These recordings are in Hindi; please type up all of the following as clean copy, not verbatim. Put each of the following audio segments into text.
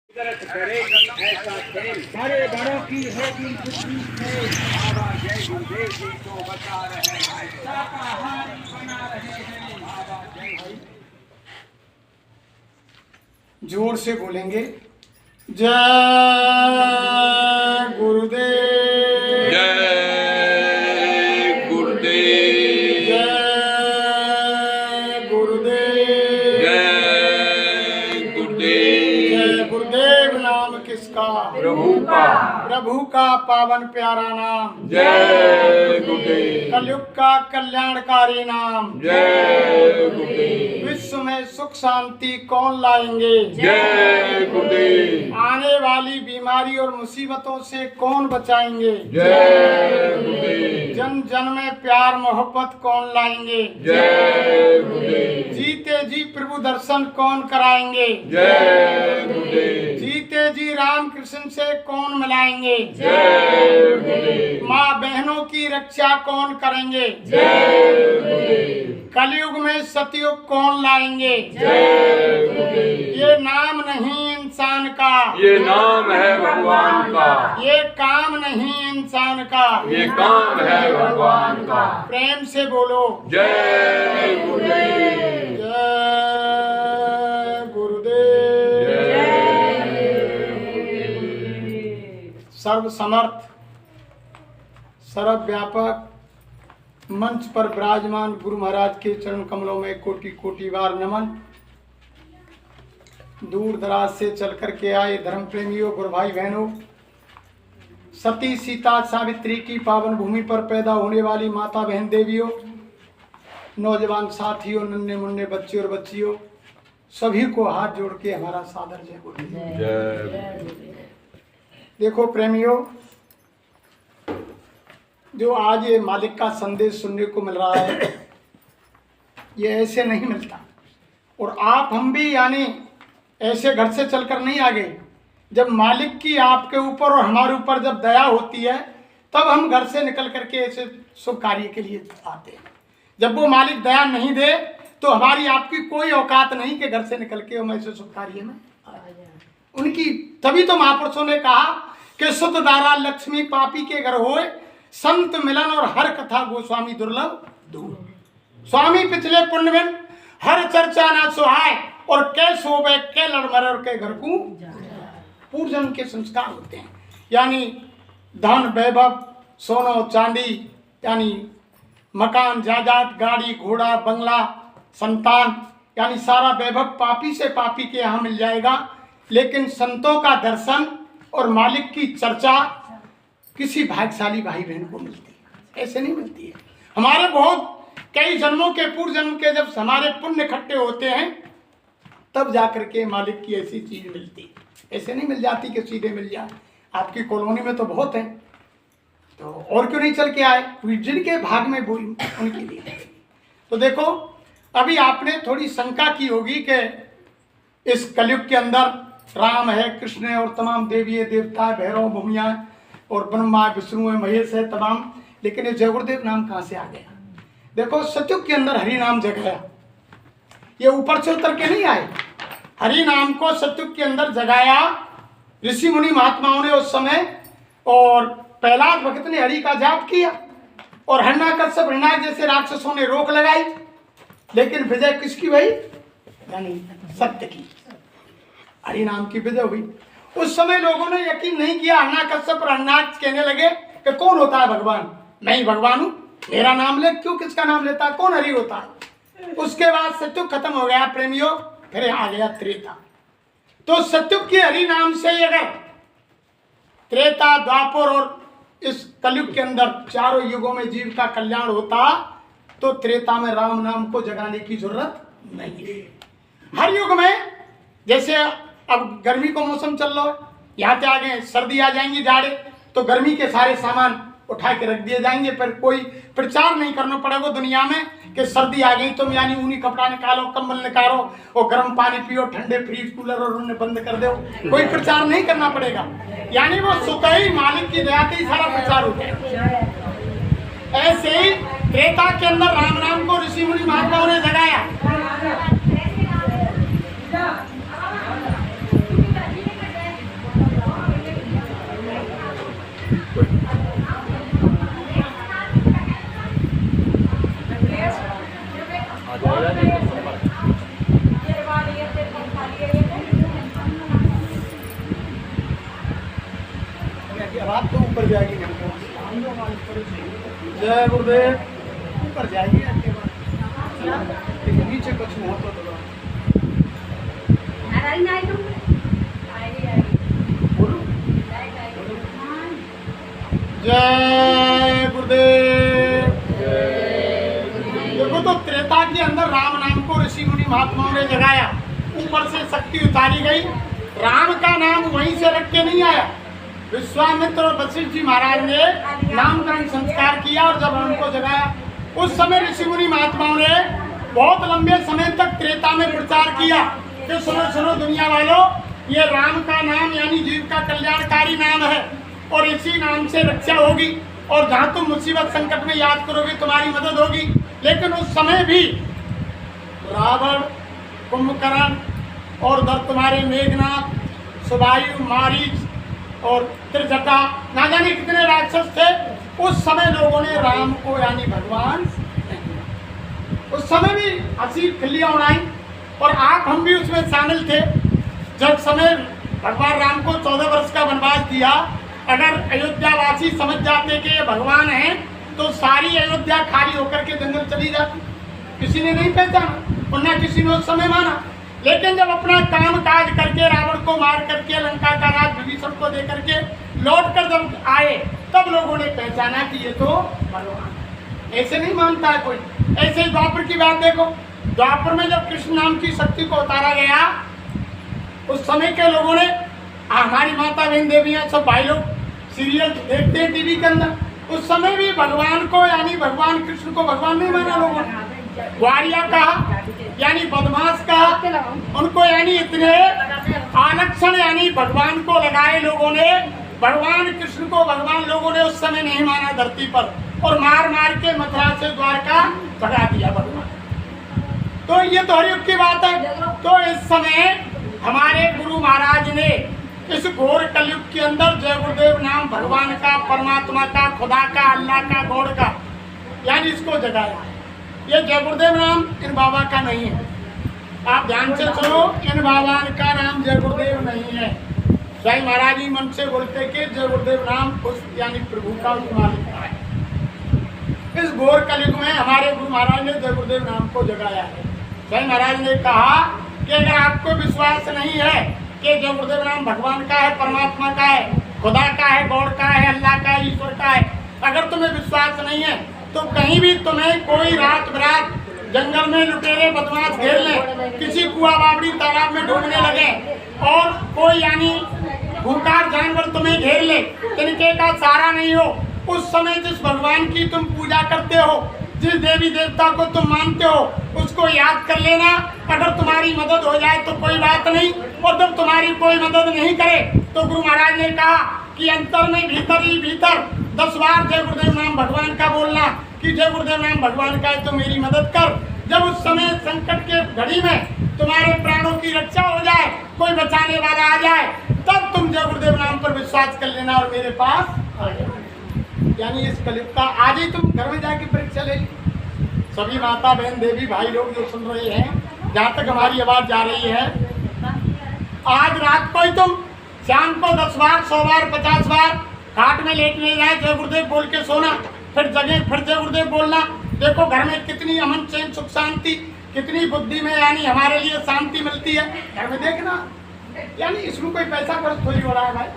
बड़े बड़ों की होगी बुद्धि से, बाबा जय गुरुदेव जी को बता रहे हैं, शाकाहारी बना रहे हैं। बाबा जय। जोर से बोलेंगे, जय गुरुदेव, जय गुरुदेव, जय गुरुदेव, जय गुरुदेव। जय गुरुदेव नाम किसका? प्रभु का। प्रभु का पावन प्यारा नाम। जय गुरुदेव। कलयुग का कल्याणकारी नाम। जय गुरुदेव। विश्व में सुख शांति कौन लाएंगे? जय गुरुदेव। आने वाली बीमारी और मुसीबतों से कौन बचाएंगे? जय गुरुदेव। जन जन में प्यार मोहब्बत कौन लाएंगे? जय गुरुदेव। जीते जी प्रभु दर्शन कौन कराएंगे? जय गुरुदेव। जीते जी राम कृष्ण से कौन मिलाएंगे? जय गुरुदेव। माँ बहनों की रक्षा कौन करेंगे? जय गुरुदेव। कलयुग में सतयुग कौन लाएंगे? जय गुरुदेव। ये नाम नहीं इंसान का, ये नाम है भगवान का। ये काम नहीं इंसान का, ये काम है भगवान का। प्रेम से बोलो, जय गुरुदेव। जय गुरुदेव। सर्व समर्थ सर्वव्यापक मंच पर विराजमान गुरु महाराज के चरण कमलों में कोटि कोटि बार नमन। दूर दराज से चल कर के आए धर्म प्रेमियों, गुरु भाई बहनों, सती सीता सावित्री की पावन भूमि पर पैदा होने वाली माता बहन देवियों, नौजवान साथियों, नन्हे मुन्ने बच्चे और बच्चियों, सभी को हाथ जोड़ के हमारा सादर जय बोलिए। जय। देखो प्रेमियों, जो आज ये मालिक का संदेश सुनने को मिल रहा है, ये ऐसे नहीं मिलता। और आप हम भी यानी ऐसे घर से चलकर नहीं आ गए। जब मालिक की आपके ऊपर और हमारे ऊपर जब दया होती है, तब हम घर से निकल करके ऐसे शुभ कार्य के लिए आते हैं। जब वो मालिक दया नहीं दे तो हमारी आपकी कोई औकात नहीं कि घर से निकल के हम ऐसे शुभ कार्य में उनकी। तभी तो महापुरुषों ने कहा कि सुत दारा लक्ष्मी पापी के घर होए, संत मिलन और हर कथा गोस्वामी दुर्लभ दूर। स्वामी पिछले पुण्य बिन हर चर्चा ना सुहाय, और कै सोबे कै लड़ मर और कै घर को पूर्जन के संस्कार होते हैं। यानी धन वैभव सोनो चांदी, यानी मकान जायदाद गाड़ी घोड़ा बंगला संतान, यानी सारा वैभव पापी से पापी के यहाँ मिल जाएगा। लेकिन संतों का दर्शन और मालिक की चर्चा किसी भाग्यशाली भाई बहन को मिलती है, ऐसे नहीं मिलती है। हमारे बहुत कई जन्मों के पूर्व जन्म के जब हमारे पुण्य इकट्ठे होते हैं, तब जाकर के मालिक की ऐसी चीज मिलती है, ऐसे नहीं मिल जाती कि सीधे मिल जाए। आपकी कॉलोनी में तो बहुत है, तो और क्यों नहीं चल के आए? जिनके भाग में वो उनके लिए। तो देखो, अभी आपने थोड़ी शंका की होगी कि इस कलयुग के अंदर राम है, कृष्ण है और तमाम देवी देवता, भैरव भूमिया और ब्रह्मा विष्णु है, महेश है तमाम, लेकिन ये जय गुरुदेव नाम कहाँ से आ गया? देखो, सतयुग के अंदर हरि नाम जगाया, ये ऊपर से उतर के नहीं आए। हरि नाम को सतयुग के अंदर जगाया ऋषि मुनि महात्माओं ने उस समय, और प्रहलाद भक्त ने हरि का जाप किया, और हिरण्यकश्यप हिरण्याक्ष जैसे राक्षसों ने रोक लगाई। लेकिन विजय किसकी हुई? यानी सत्य की, हरि नाम की विजय हुई। उस समय लोगों ने यकीन नहीं किया। हिरण्यकश्यप और हिरण्याक्ष कहने लगे कि कौन होता है भगवान? मैं ही भगवान हूँ, मेरा नाम ले। क्यों किसका नाम लेता है? कौन हरि होता है? उसके बाद सतयुग खत्म हो गया प्रेमियों, फिर आ गया त्रेता। तो सतयुग के हरि नाम से अगर त्रेता द्वापर और इस कलयुग के अंदर चारों युगों में जीव का कल्याण होता, तो त्रेता में राम नाम को जगाने की जरूरत नहीं है। हर युग में, जैसे अब गर्मी को मौसम चल रहा है, यहाँ से आगे सर्दी आ जाएंगी, जाड़े, तो गर्मी के सारे सामान उठा के रख दिए जाएंगे। पर कोई प्रचार नहीं करना पड़ेगा दुनिया में कि सर्दी आ गई तुम यानी ऊनी कपड़ा निकालो, कंबल निकालो और गर्म पानी पियो, ठंडे फ्रिज कूलर और उन्हें बंद कर दो। कोई प्रचार नहीं करना पड़ेगा, यानी वो स्वतः ही मालिक की दया से सारा प्रचार हो जाएगा। ऐसे ही त्रेता के अंदर राम नाम को ऋषि मुनि महात्माओं ने जगाया। जाएगी जय गुरुदेव ऊपर जाएगी आपके पास लेकिन नीचे कुछ हुआ तो बोलो जय गुरुदेव। देखो तो त्रेता के अंदर राम नाम को ऋषि मुनि महात्माओं ने जगाया, ऊपर से शक्ति उतारी गई। राम का नाम वहीं से रख के नहीं आया, विश्वामित्र और वशिष्ठ जी महाराज ने नामकरण संस्कार किया और जब उनको जगाया उस समय ऋषि मुनि महात्माओं ने बहुत लंबे समय तक त्रेता में प्रचार किया कि सुनो सुनो दुनिया वालों, ये राम का नाम यानी जीव का कल्याणकारी नाम है और इसी नाम से रक्षा होगी और जहाँ तुम मुसीबत संकट में याद करोगे तुम्हारी मदद होगी। लेकिन उस समय भी रावण, कुंभकर्ण और उधर तुम्हारे मेघनाथ, सुबायु, मारीच और त्रिजटा, ना जाने कितने राक्षस थे। उस समय लोगों ने राम को यानी भगवान, उस समय भी हंसी खिल्लियां उड़ाई और आप हम भी उसमें शामिल थे। जब समय भगवान राम को 14 वर्ष का वनवास दिया, अगर अयोध्यावासी समझ जाते कि ये भगवान हैं तो सारी अयोध्या खाली होकर के जंगल चली जाती, किसी ने नहीं पहचाना और न किसी ने उस समय माना। लेकिन जब अपना काम काज करके रावण को मार करके लंका का राज विभीषण को दे करके लौट कर जब आए तब लोगों ने पहचाना कि ये तो भगवान। ऐसे नहीं मानता है कोई। ऐसे ही द्वापर की बात देखो, द्वापर में जब कृष्ण नाम की शक्ति को उतारा गया उस समय के लोगों ने, हमारी माता बहन देवियाँ सब भाई लोग सीरियल देखते हैं टीवी के अंदर, उस समय भी भगवान को यानी भगवान कृष्ण को भगवान नहीं माना लोगों ने। ग्वारिया कहा यानी बदमाश कहा, उनको यानी इतने आलक्षण यानी भगवान को लगाए लोगों ने। भगवान कृष्ण को भगवान लोगों ने उस समय नहीं माना धरती पर और मार मार के मथुरा से द्वारका भगा दिया भगवान। तो ये तो हरियुग की बात है। तो इस समय हमारे गुरु महाराज ने इस घोर कलयुग के अंदर जय गुरुदेव नाम भगवान का, परमात्मा का, खुदा का, अल्लाह का, गॉड का यानी इसको जगाया। ये जय गुरुदेव नाम इन बाबा का नहीं है, आप ध्यान से सुनो, इन बाबा का नाम जय गुरुदेव नहीं है। स्वयं महाराज जी मन से बोलते कि जय गुरुदेव नाम उस यानी प्रभु का, उस मालिक का है। इस घोर कलयुग में हमारे गुरु महाराज ने जय गुरुदेव नाम को जगाया है। स्वयं महाराज ने कहा कि अगर आपको विश्वास नहीं है कि जय गुरुदेव नाम भगवान का है, परमात्मा का है, खुदा का है, गॉड का है, अल्लाह का है, ईश्वर का है, अगर तुम्हें विश्वास नहीं है तो कहीं भी तुम्हें कोई रात बरात जंगल में लुटेरे बदमाश घेर ले, किसी कुआ बावड़ी तालाब में डूबने लगे और कोई यानी भूखार जानवर तुम्हें घेर ले, तिनके का सहारा नहीं हो, उस समय जिस भगवान की तुम पूजा करते हो, जिस देवी देवता को तुम मानते हो, उसको याद कर लेना। अगर तुम्हारी मदद हो जाए तो कोई बात नहीं, और जब तुम्हारी कोई मदद नहीं करे तो गुरु महाराज ने कहा कि अंतर में भीतर ही भीतर 10 बार जय गुरुदेव नाम भगवान का बोलना कि जय गुरुदेव नाम भगवान का है तो मेरी मदद कर। जब उस समय संकट के घड़ी में तुम्हारे प्राणों की रक्षा हो जाए, कोई बचाने वाला आ जाए, तब तुम जय गुरुदेव नाम पर विश्वास कर लेना और मेरे पास आ जाना। यानी इस कलयुग का आज ही तुम घर में जाके परीक्षा ले ली। सभी माता बहन देवी भाई लोग जो सुन रहे हैं, जहाँ तक हमारी आवाज जा रही है, आज रात को ही तुम शाम को 10 बार, 100 बार, 50 बार खाट में लेटने जाए जय गुरुदेव बोल के सोना, फिर जगह फिर जय गुरुदेव बोलना। देखो घर में कितनी अमन चैन सुख शांति, कितनी बुद्धि में यानी हमारे लिए शांति मिलती है। घर में देखना, यानी इसमें कोई पैसा खर्च थोड़ी हो रहा है भाई।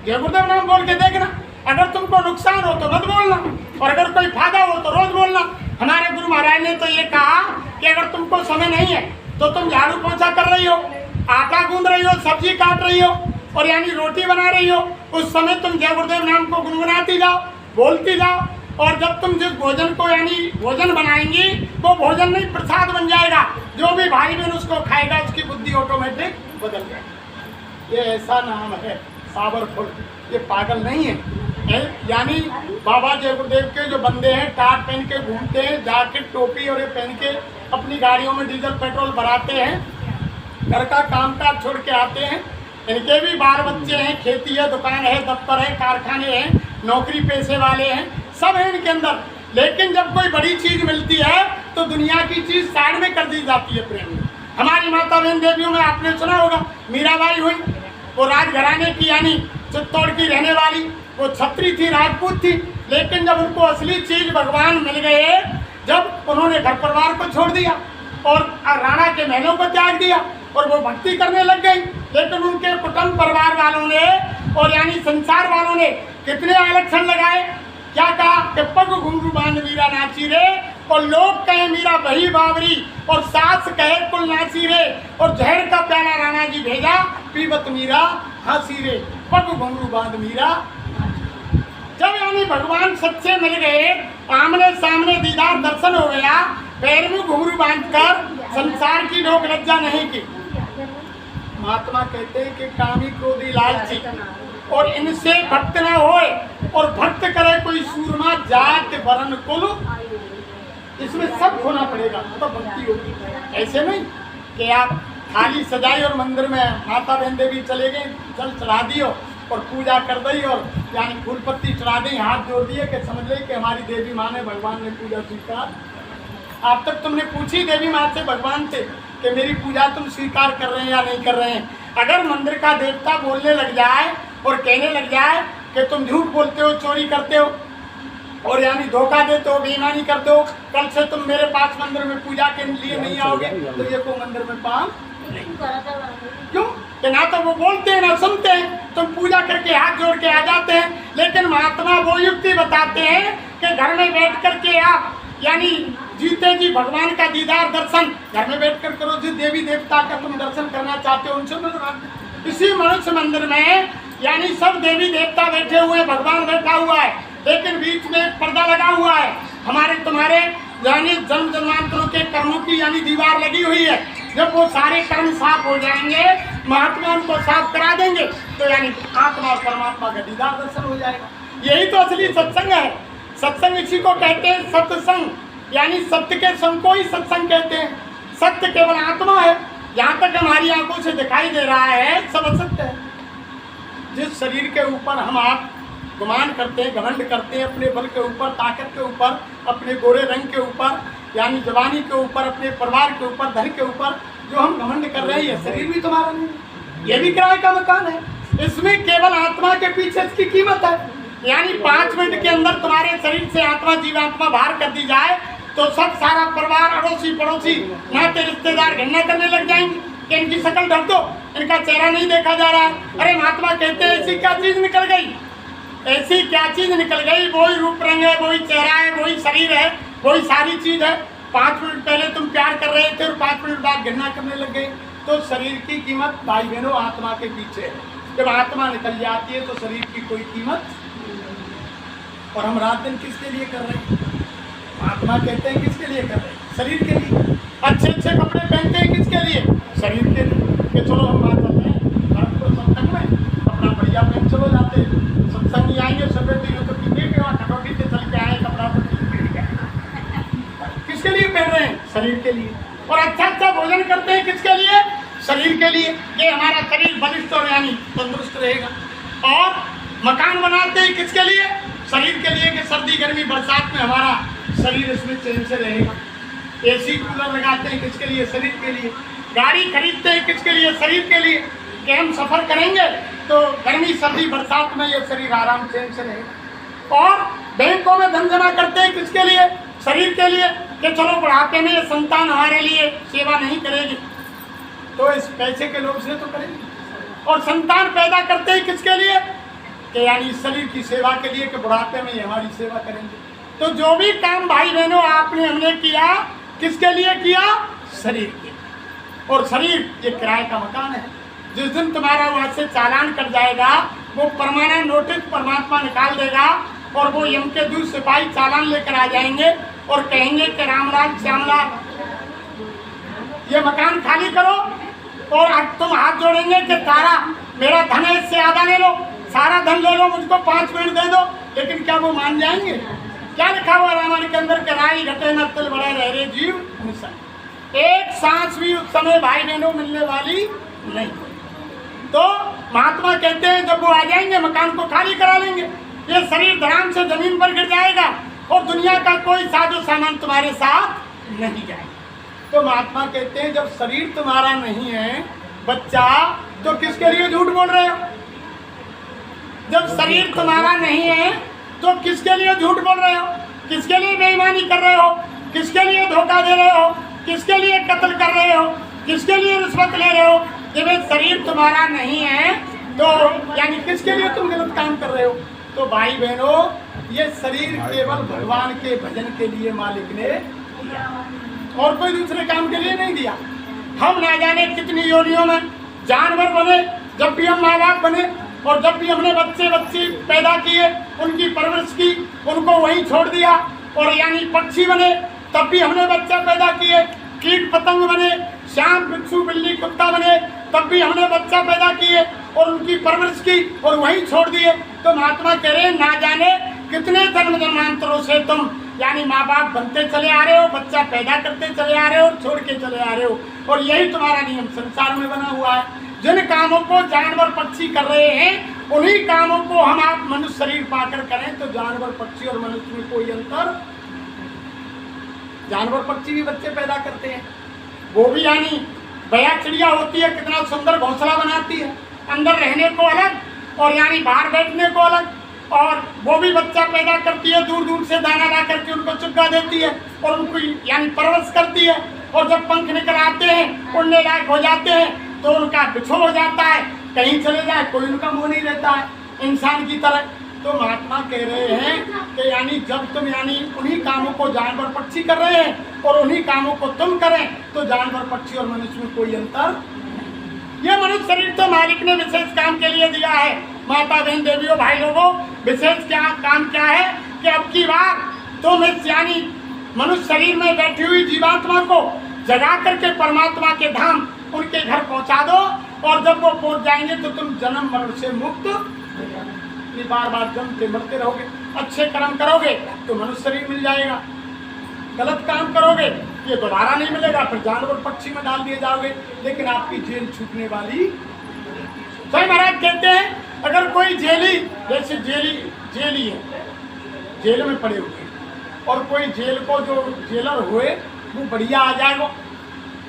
जय गुरुदेव नाम बोल के देखना, अगर तुमको नुकसान हो तो मत बोलना और अगर कोई फायदा हो तो रोज बोलना। हमारे गुरु महाराज ने तो ये कहा कि अगर तुमको समय नहीं है तो तुम झाड़ू पोछा कर रही हो, आटा गूंद रही हो, सब्जी काट रही हो और यानी रोटी बना रही हो, उस समय तुम जय गुरुदेव नाम को गुनगुनाती जाओ, बोलती जाओ। और जब तुम जिस भोजन को यानी भोजन बनाएंगी वो भोजन नहीं प्रसाद बन जाएगा, जो भी भाई बहन उसको खाएगा उसकी बुद्धि ऑटोमेटिक बदल जाएगी। ये ऐसा नाम है पावरफुल, ये पागल नहीं है। यानी बाबा जय गुरुदेव के जो बंदे हैं टाट पहन के घूमते हैं, जैकेट टोपी और ये पहन के अपनी गाड़ियों में डीजल पेट्रोल भराते हैं, घर का काम काज छोड़ के आते हैं, इनके भी बाल बच्चे हैं, खेती है, दुकान है, दफ्तर है, कारखाने हैं, नौकरी पेशे वाले हैं, सब है इनके अंदर। लेकिन जब कोई बड़ी चीज मिलती है तो दुनिया की चीज साइड में कर दी जाती है प्रेम में। हमारी माता बहन देवियों में आपने सुना होगा, मीराबाई हुई, वो राजघराने की यानी चित्तौड़ की रहने वाली, वो छत्री थी, राजपूत थी, लेकिन जब उनको असली चीज भगवान मिल गए, जब उन्होंने घर परिवार को छोड़ दिया और राणा के महलों को त्याग दिया और वो भक्ति करने लग गई, लेकिन उनके कुटुंब परिवार वालों ने और यानी संसार वालों ने कितने आलक्षण लगाए। क्या कहा कि पग घुंघरू बांध मीरा नाची रे, और लोग कहे मीरा बही बावरी, और सास कहे कुल नाची रे, और जहर का प्याला राणा जी भेजा, पीवत मीरा हंसी रे, पग घुंघरू बांध मीरा। जब यानी भगवान सच्चे मिल गए, आमने सामने दीदार दर्शन हो गया, पैर में घुंघरू बांधकर संसार की लोक लज्जा नहीं की। महात्मा कहते हैं कि कामी क्रोधी लालची और इनसे भक्त न होए, और भक्त करे कोई सूरमा जात वरण कुल, इसमें सब होना पड़ेगा तो भक्ति होगी। ऐसे नहीं कि आप थाली सजाई और मंदिर में माता बहन देवी चले गए, जल चढ़ा दियो और पूजा कर दी और यानी फूल पत्ती चढ़ा दी, हाथ जोड़ दिए कि समझ ले कि हमारी देवी माँ ने, भगवान ने पूजा स्वीकार। आप तक तुमने पूछी देवी माँ से, भगवान से कि मेरी पूजा तुम स्वीकार कर रहे हैं या नहीं कर रहे हैं। अगर मंदिर का देवता बोलने लग जाए और कहने लग जाए कि तुम झूठ बोलते हो, चोरी करते हो और यानी धोखा देते हो, बेईमानी करते हो, कल से तुम मेरे पास मंदिर में पूजा के लिए नहीं आओगे, तो ये को मंदिर में पाम क्यों? कि ना तो वो बोलते हैं ना सुनते हैं, तुम पूजा करके हाथ जोड़ के आ जाते हैं। लेकिन महात्मा वो युक्ति बताते हैं कि घर में बैठ करके आप यानी जीते जी भगवान का दीदार दर्शन घर में बैठ कर करो। जिस देवी देवता का तुम दर्शन करना चाहते हो उनसे मिलो। इसी मनुष्य मंदिर में यानी सब देवी देवता बैठे हुए, भगवान बैठा हुआ है, लेकिन बीच में एक पर्दा लगा हुआ है, हमारे तुम्हारे यानी जन्म जन्मांतरों के कर्मों की यानी दीवार लगी हुई है। जब वो सारे कर्म साफ हो जाएंगे, महात्मा उनको साफ करा देंगे, तो यानी आत्मा और परमात्मा का दीदार दर्शन हो जाएगा। यही तो असली सत्संग है। सत्संग इसी को कहते हैं सत्संग, यानी सत्य के संग को ही सत्संग कहते हैं। सत्य केवल आत्मा है, यहाँ तक हमारी आंखों से दिखाई दे रहा है सब असत्य है। जिस शरीर के ऊपर हम आप गुमान करते हैं, घमंड करते हैं, अपने बल के ऊपर, ताकत के ऊपर, अपने गोरे रंग के ऊपर, यानी जवानी के ऊपर, अपने परिवार के ऊपर, धन के ऊपर जो हम घमंड कर रहे हैं, ये शरीर भी तुम्हारा नहीं है, ये भी किराए का मकान है। इसमें केवल आत्मा के पीछे इसकी कीमत है। यानी 5 मिनट के अंदर तुम्हारे शरीर से आत्मा जीवात्मा बाहर कर दी जाए तो सब सारा परिवार, अड़ोसी पड़ोसी, नाते रिश्तेदार घृणा करने लग जाएंगे कि इनकी शक्ल ढक दो, इनका चेहरा नहीं देखा जा रहा है। अरे महात्मा कहते हैं ऐसी क्या चीज निकल गई, ऐसी क्या चीज निकल गई, वही रूप रंग है, वही चेहरा है, वही शरीर है, वही सारी चीज है। 5 मिनट पहले तुम प्यार कर रहे थे और 5 मिनट बाद घृणा करने लग गए। तो शरीर की कीमत भाई बहनों आत्मा के पीछे है। जब आत्मा निकल जाती है तो शरीर की कोई कीमत। और हम रात दिन किसके लिए कर रहे हैं? आत्मा कहते हैं किसके लिए कर रहे हैं? शरीर के लिए। अच्छे अच्छे कपड़े पहनते हैं किसके लिए? शरीर के लिए। कि चलो हम बात कर रहे हैं रात को सत्संग में अपना बढ़िया पहन चलो जाते सत्संग ही आएंगे सफेद दिन तो कितने भी वहाँ कटौती से चल के आए कपड़ा तो किसके लिए पहन रहे हैं? शरीर के लिए। और अच्छा अच्छा भोजन करते हैं किसके लिए? शरीर के लिए। ये हमारा शरीर बलिष्ठ और यानी तंदुरुस्त रहेगा। और मकान बनाते हैं किसके लिए? शरीर के लिए कि सर्दी गर्मी बरसात में हमारा शरीर इसमें चैन से रहेगा। एसी कूलर लगाते हैं किसके लिए? शरीर के लिए। गाड़ी खरीदते हैं किसके लिए? शरीर के लिए कि हम सफ़र करेंगे तो गर्मी सर्दी बरसात में ये शरीर आराम चैन से रहेगा। और बैंकों में धन जमा करते हैं किसके लिए? शरीर के लिए कि चलो बुढ़ापे में संतान हमारे लिए सेवा नहीं करेगी तो इस पैसे के लोभ से तो करेगी। और संतान पैदा करते हैं किसके लिए? कि यानी शरीर की सेवा के लिए कि बुढ़ापे में हमारी सेवा करेंगे। तो जो भी काम भाई बहनों आपने हमने किया किसके लिए किया? शरीर के। और शरीर ये किराए का मकान है। जिस दिन तुम्हारा वहाँ से चालान कट जाएगा वो परमानेंट नोटिस परमात्मा निकाल देगा और वो यम के दूर सिपाही चालान लेकर आ जाएंगे और कहेंगे कि रामलाल श्यामलाल ये मकान खाली करो। और अब तुम हाथ जोड़ेंगे कि तारा मेरा धन है इससे आधा ले लो, सारा धन ले लो, मुझको 5 मिनट दे दो। लेकिन क्या वो मान जाएंगे? क्या लिखा हुआ रामायण के अंदर? राई घटे न तिल बड़े रह रे जीव निशान। एक सांस भी उस समय भाई बहनों मिलने वाली नहीं। तो महात्मा कहते हैं जब वो आ जाएंगे मकान को खाली करा लेंगे, ये शरीर धड़ाम से जमीन पर गिर जाएगा और दुनिया का कोई साजो सामान तुम्हारे साथ नहीं जाएगा। तो महात्मा कहते हैं जब शरीर तुम्हारा नहीं है बच्चा तो किसके लिए झूठ बोल रहे हो? जब शरीर तुम्हारा नहीं है तो किसके लिए झूठ बोल रहे हो, किसके लिए बेईमानी कर रहे हो, किसके लिए धोखा दे रहे हो, किसके लिए कत्ल कर रहे हो, किसके लिए रिश्वत ले रहे हो। जब ये शरीर तुम्हारा नहीं है तो यानी किसके लिए तुम गलत काम कर रहे हो। तो भाई बहनों, ये शरीर केवल भगवान के भजन के लिए मालिक ने दिया और कोई दूसरे काम के लिए नहीं दिया। हम ना जाने कितनी योनियों में जानवर बने, जब भी हम माँ बाप बने और जब भी हमने बच्चे बच्ची पैदा किए, उनकी परवरिश की, उनको वहीं छोड़ दिया। और यानी पक्षी बने तब भी हमने बच्चा पैदा किए, कीट पतंग बने, श्याम बिच्छू बिल्ली कुत्ता बने तब भी हमने बच्चा पैदा किए और उनकी परवरिश की और वहीं छोड़ दिए। तो महात्मा कह रहे हैं, ना जाने कितने जन्म जन्मांतरों से तुम यानी माँ बाप बनते चले आ रहे हो, बच्चा पैदा करते चले आ रहे हो और छोड़ के चले आ रहे हो। और यही तुम्हारा नियम संसार में बना हुआ है। जिन कामों को जानवर पक्षी कर रहे हैं, उन्हीं कामों को हम आप मनुष्य शरीर पाकर करें तो जानवर पक्षी और मनुष्य में कोई अंतर। जानवर पक्षी भी बच्चे पैदा करते हैं, वो भी यानी बया चिड़िया होती है, कितना सुंदर घोंसला बनाती है, अंदर रहने को अलग और यानी बाहर बैठने को अलग। और वो भी बच्चा पैदा करती है, दूर दूर से दाना ला करके उनको चुगा देती है और उनको यानी परवरिश करती है। और जब पंख निकल आते हैं, उड़ने लायक हो जाते हैं तो उनका बिछो हो जाता है, कहीं चले जाए कोई उनका मुँह नहीं रहता है इंसान की तरह। तो महात्मा कह रहे हैं कि यानी जब तुम यानी उन्हीं कामों को जानवर पक्षी कर रहे हैं और उन्हीं कामों को तुम करें तो जानवर पक्षी और मनुष्य में कोई अंतर। ये मनुष्य शरीर तो मालिक ने विशेष काम के लिए दिया है। माता बहन देवियों भाई लोगों, विशेष काम क्या है कि अब की बार तुम इस यानी मनुष्य शरीर में बैठी हुई जीवात्मा को जगा करके परमात्मा के धाम उनके घर पहुंचा दो। और जब वो पहुंच जाएंगे तो तुम जन्म मरण से मुक्त, बार बार जन्मते मरते रहोगे। अच्छे कर्म करोगे तो मनुष्य शरीर मिल जाएगा, गलत काम करोगे ये दोबारा नहीं मिलेगा, फिर जानवर पक्षी में डाल दिए जाओगे, लेकिन आपकी जेल छूटने वाली। तो महाराज कहते हैं अगर कोई जेली, जैसे जेली है, जेल में पड़े हुए और कोई जेल को जो जेलर हुए वो बढ़िया आ जाएगा,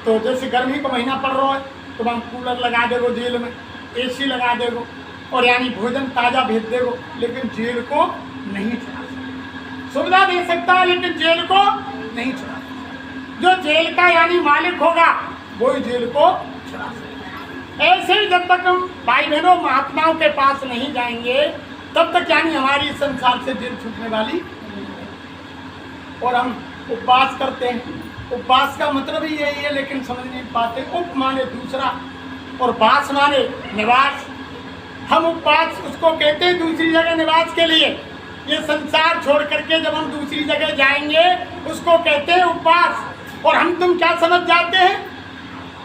तो जैसे गर्मी का महीना पड़ रहा है तो हम कूलर लगा देगो, जेल में AC लगा देगो और यानी भोजन ताज़ा भेज देगो, लेकिन जेल को नहीं छुड़ा सकता। सुविधा दे सकता है लेकिन जेल को नहीं छुड़ा सकता। जो जेल का यानी मालिक होगा वही जेल को छुड़ा सकता। ऐसे ही जब तक हम भाई बहनों महात्माओं के पास नहीं जाएंगे तब तक यानी हमारी संसार से जेल छूटने वाली। और हम उपवास करते हैं, उपवास का मतलब ही यही है लेकिन समझ नहीं पाते। उप माने दूसरा और वास माने निवास। हम उपवास उसको कहते हैं दूसरी जगह निवास के लिए। ये संसार छोड़ करके जब हम दूसरी जगह जाएंगे उसको कहते हैं उपवास। और हम तुम क्या समझ जाते हैं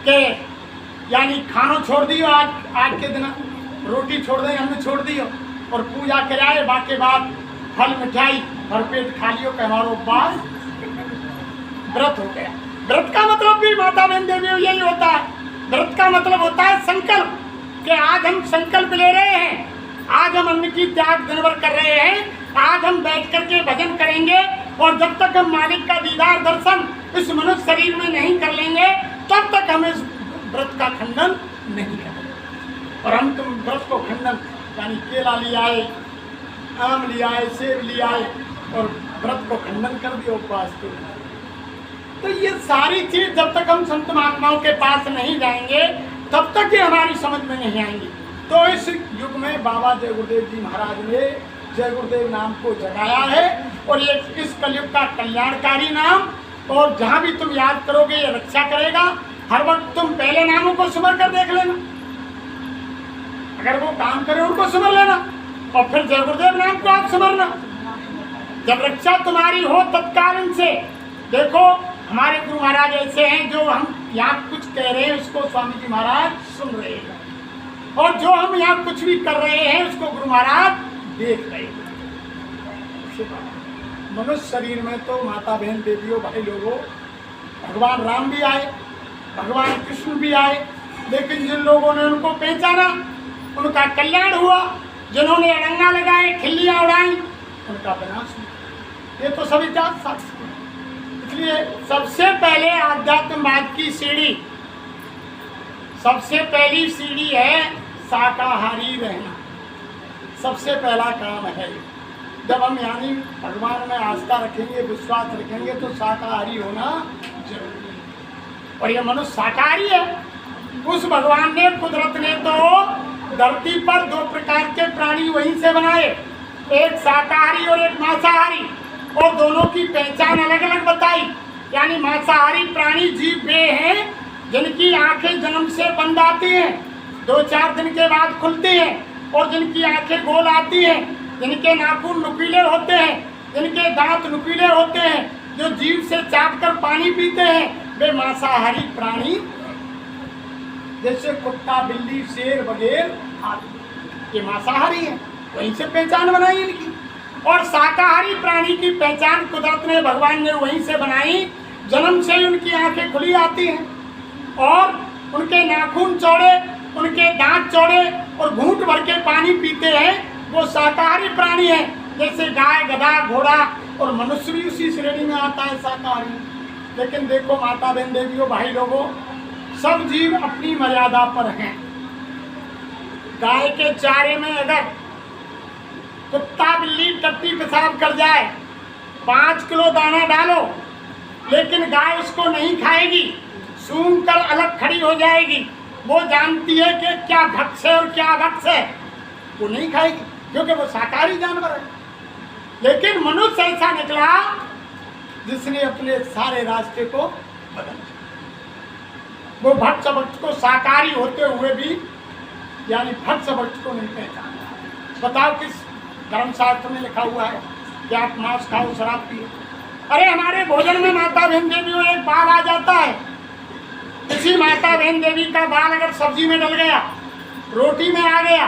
कि यानी खाना छोड़ दियो, आज के दिन रोटी छोड़ दें, हमने छोड़ दियो और पूजा कराए, बाकी बाद फल मिठाई भरपेट खा लियो कि हमारा उपवास व्रत हो गया। व्रत का मतलब भी माता बहन देवियों यही होता है। व्रत का मतलब होता है संकल्प, कि आज हम संकल्प ले रहे हैं, आज हम अन्न की त्याग दिन भर कर रहे हैं, आज हम बैठ करके भजन करेंगे और जब तक हम मालिक का दीदार दर्शन इस मनुष्य शरीर में नहीं कर लेंगे तब तक हम इस व्रत का खंडन नहीं करेंगे। और हम तुम व्रत को खंडन यानी केला ले आए, आम ले आए, सेब ले आए और व्रत को खंडन कर दिया उपवास के। तो ये सारी चीज जब तक हम संत महात्माओं के पास नहीं जाएंगे तब तक ये हमारी समझ में नहीं आएंगी। तो इस युग में बाबा जय गुरुदेव जी महाराज ने जय गुरुदेव नाम को जगाया है और ये इस कलयुग का कल्याणकारी नाम। और जहाँ भी तुम याद करोगे ये रक्षा करेगा। हर वक्त तुम पहले नामों को सुमर कर देख लेना, अगर वो काम करे उनको सुमर लेना और फिर जय गुरुदेव नाम को आप सुमरना। जब रक्षा तुम्हारी हो तत्काल इनसे। देखो हमारे गुरु महाराज ऐसे हैं जो हम यहाँ कुछ कह रहे हैं उसको स्वामी जी महाराज सुन रहे हैं और जो हम यहाँ कुछ भी कर रहे हैं उसको गुरु महाराज देख रहे हैं। मनुष्य शरीर में तो माता बहन देवियों भाई लोगों भगवान राम भी आए, भगवान कृष्ण भी आए, लेकिन जिन लोगों ने उनको पहचाना उनका कल्याण हुआ, जिन्होंने अड़ंगा लगाए खिल्लियाँ उड़ाई उनका विनाश हुआ। ये तो सभी जात साक्षी। इसलिए सबसे पहले आध्यात्मवाद की सीढ़ी, सबसे पहली सीढ़ी है शाकाहारी रहना। सबसे पहला काम है। जब हम यानी भगवान में आस्था रखेंगे, विश्वास रखेंगे, तो शाकाहारी होना जरूरी है। और ये मनुष्य शाकाहारी है। उस भगवान ने, कुदरत ने तो धरती पर दो प्रकार के प्राणी वहीं से बनाए, एक शाकाहारी और एक मांसाहारी, और दोनों की पहचान अलग अलग बताई। यानी मांसाहारी प्राणी जीव वे हैं जिनकी आंखें जन्म से बंद आती हैं, 2-4 दिन के बाद खुलती हैं, और जिनकी आंखें गोल आती हैं, जिनके नाखून नुकीले होते हैं, जिनके दांत नुकीले होते हैं, जो जीभ से चाट कर पानी पीते हैं, वे मांसाहारी प्राणी, जैसे कुत्ता, बिल्ली, शेर वगैरह आदि, ये मांसाहारी हैं। वहीं से पहचान बनाई इनकी। और शाकाहारी प्राणी की पहचान कुदरत ने, भगवान ने वहीं से बनाई। जन्म से ही उनकी आंखें खुली आती हैं और उनके नाखून चौड़े, उनके दांत चौड़े, और घूंट भर के पानी पीते हैं। वो शाकाहारी प्राणी है। जैसे गाय, गधा, घोड़ा और मनुष्य भी उसी श्रेणी में आता है, शाकाहारी। लेकिन देखो माता बहन देवियों, भाई लोगों, सब जीव अपनी मर्यादा पर हैं। गाय के चारे में अगर कुत्ता, बिल्ली टट्टी पेशाब कर जाए, 5 किलो दाना डालो, लेकिन गाय उसको नहीं खाएगी, सूंघ कर अलग खड़ी हो जाएगी। वो जानती है कि क्या भक्ष है और क्या भक्ष है, वो नहीं खाएगी, क्योंकि वो शाकाहारी जानवर है। लेकिन मनुष्य ऐसा निकला जिसने अपने सारे रास्ते को बदल दिया। वो भक्ष भक्त को, शाकाहारी होते हुए भी यानी भक्ष भक्त को नहीं पहचाना। बताओ किस धर्मशास्त्र में लिखा हुआ है कि आप मांस खाओ, शराब पियो? अरे हमारे भोजन में माता बहन देवियों एक बाल आ जाता है। किसी माता बहन देवी का बाल अगर सब्जी में डल गया, रोटी में आ गया,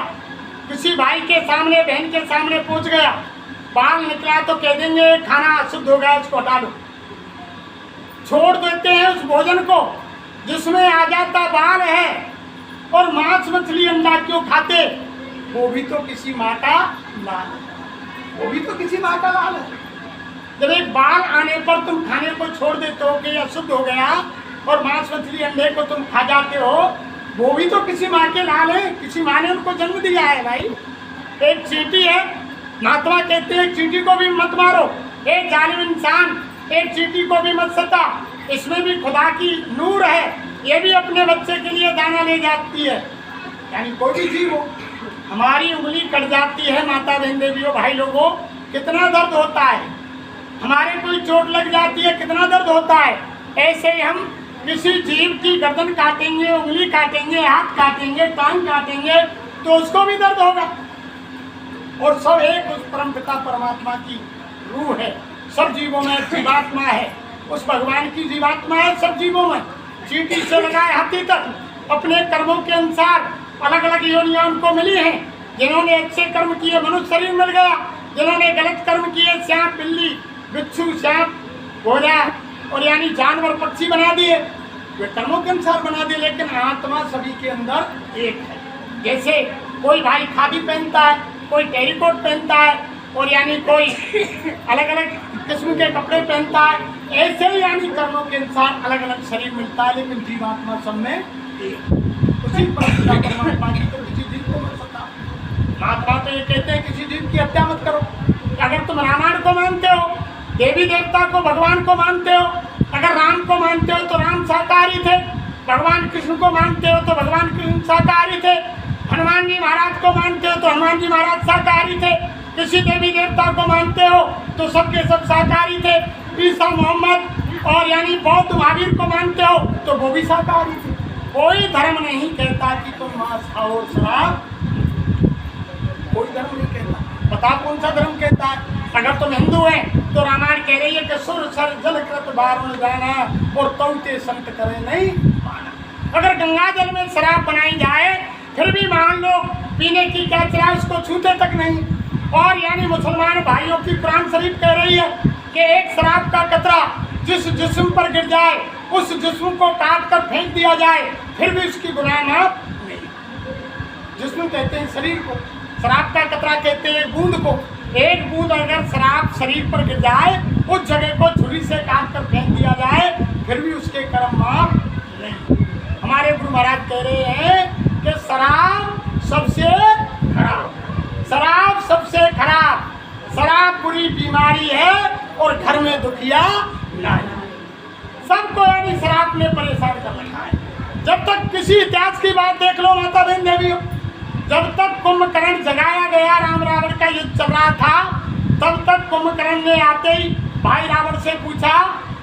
किसी भाई के सामने, बहन के सामने पहुंच गया, बाल निकला, तो कह देंगे खाना अशुद्ध हो गया, इसको हटा लो। छोड़ देते हैं उस भोजन को जिसमें आ जाता बाल है। और मांस, मछली, अंडा क्यों खाते? वो भी तो किसी माँ का लाल है, वो भी तो किसी माँ का लाल है। जब एक बाल आने पर तुम खाने को छोड़ देते हो कि अशुद्ध हो गया, और मांस, मछली, अंडे को तुम खा जाते हो, वो भी तो किसी माँ के लाल है, किसी माँ ने उनको जन्म दिया है। भाई एक चींटी है, महात्मा कहते हैं चींटी को भी मत मारो, एक जालिम इंसान, एक चींटी को भी मत सता, इसमें भी खुदा की नूर है, ये भी अपने बच्चे के लिए दाना ले जाती है। यानी कोई भी जीव हो, हमारी उंगली कट जाती है माता बहन देवियों, भाई लोगों, कितना दर्द होता है। हमारे कोई चोट लग जाती है, कितना दर्द होता है। ऐसे ही हम किसी जीव की गर्दन काटेंगे, उंगली काटेंगे, हाथ काटेंगे, टांग काटेंगे, तो उसको भी दर्द होगा। और सब एक उस परमपिता परमात्मा की रूह है। सब जीवों में जीवात्मा है, उस भगवान की जीवात्मा है सब जीवों में। चींटी से लगाए हाथी तक अपने कर्मों के अनुसार अलग अलग योनियां उनको मिली हैं। जिन्होंने अच्छे कर्म किए मनुष्य शरीर मिल गया, जिन्होंने गलत कर्म किए सांप, बिल्ली, बिच्छू, सांप, घोड़ा और यानी जानवर, पक्षी बना दिए। वे कर्मों के अनुसार बना दिए, लेकिन आत्मा सभी के अंदर एक है। जैसे कोई भाई खादी पहनता है, कोई टेरिकोट पहनता है, और यानी कोई अलग अलग किस्म के कपड़े पहनता है, ऐसे ही यानी कर्मों के अनुसार अलग अलग शरीर मिलता है, लेकिन जीवात्मा सब में एक। उसी परमात्मा की तो किसी जीव को मत सकता। महात्मा तो ये कहते हैं किसी जीव की हत्या मत करो। अगर तुम रामायण को मानते हो, देवी देवता को, भगवान को मानते हो, अगर राम को मानते हो तो राम शाकाहारी थे, भगवान कृष्ण को मानते हो तो भगवान कृष्ण शाकाहारी थे, हनुमान जी महाराज को मानते हो तो हनुमान जी महाराज शाकाहारी थे, किसी देवी देवता को मानते हो तो सबके सब शाकाहारी थे, ईसा, मोहम्मद और यानी बौद्ध महावीर को मानते हो तो वो भी शाकाहारी थे। कोई धर्म नहीं कहता कि तुम मांस खाओ और शराब, कोई धर्म नहीं कहता। पता कौन सा धर्म कहता है? अगर तुम हिंदू है तो रामायण कह रही है कि सुर सर जल कृत बारुण जाना और तौते संत करे नहीं माना। अगर गंगा जल में शराब बनाई जाए फिर भी मान लो पीने की क्या चला, उसको छूते तक नहीं। और यानी मुसलमान भाइयों की कुरान शरीफ कह रही है कि एक शराब का कतरा जिस जिस्म पर गिर जाए उस जिस्म को काट कर फेंक दिया जाए फिर भी उसकी गुनाह माफ नहीं। जिस्म कहते हैं शरीर को, शराब का कतरा कहते हैं बूंद को। एक बूंद अगर शराब शरीर पर गिर जाए, उस जगह को छुरी से काट कर फेंक दिया जाए फिर भी उसके कर्म माफ नहीं। हमारे गुरु महाराज कह रहे हैं कि शराब सबसे खराब, शराब सबसे खराब, शराब बुरी बीमारी है और घर में दुखिया नहीं। सबको यानी शराब ने परेशान कर रखा है। जब तक किसी इतिहास की बात देख लो माता बहन देवियों, जब तक कुंभकर्ण जगाया गया, राम रावण का युद्ध चल रहा था, तब तक कुंभकर्ण ने आते ही भाई रावण से पूछा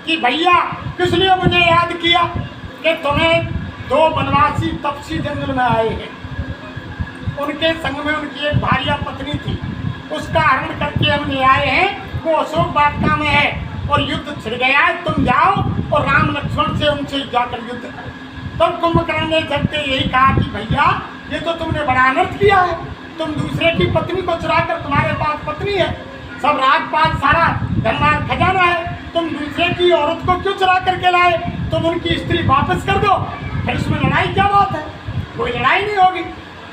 कि भैया किस लिए मुझे याद किया कि तुम्हें 2 वनवासी तपसी जंगल में आए हैं, उनके संग में उनकी एक भार्या पत्नी थी, उसका हरण करके हम ले आए हैं, वो अशोक वाटिका में है और युद्ध छिड़ गया है, तुम जाओ और राम लक्ष्मण से उनसे जाकर युद्ध करो। तब कुंभकर्ण ने जगते यही कहा कि भैया ये तो तुमने बड़ा अनर्थ किया है, तुम दूसरे की पत्नी को चुरा कर, तुम्हारे पास पत्नी है, सब राजपाट सारा धनवान खजाना है, तुम दूसरे की औरत को क्यों चुरा करके लाए, तुम उनकी स्त्री वापस कर दो, फिर इसमें लड़ाई क्या बात है, कोई लड़ाई नहीं होगी।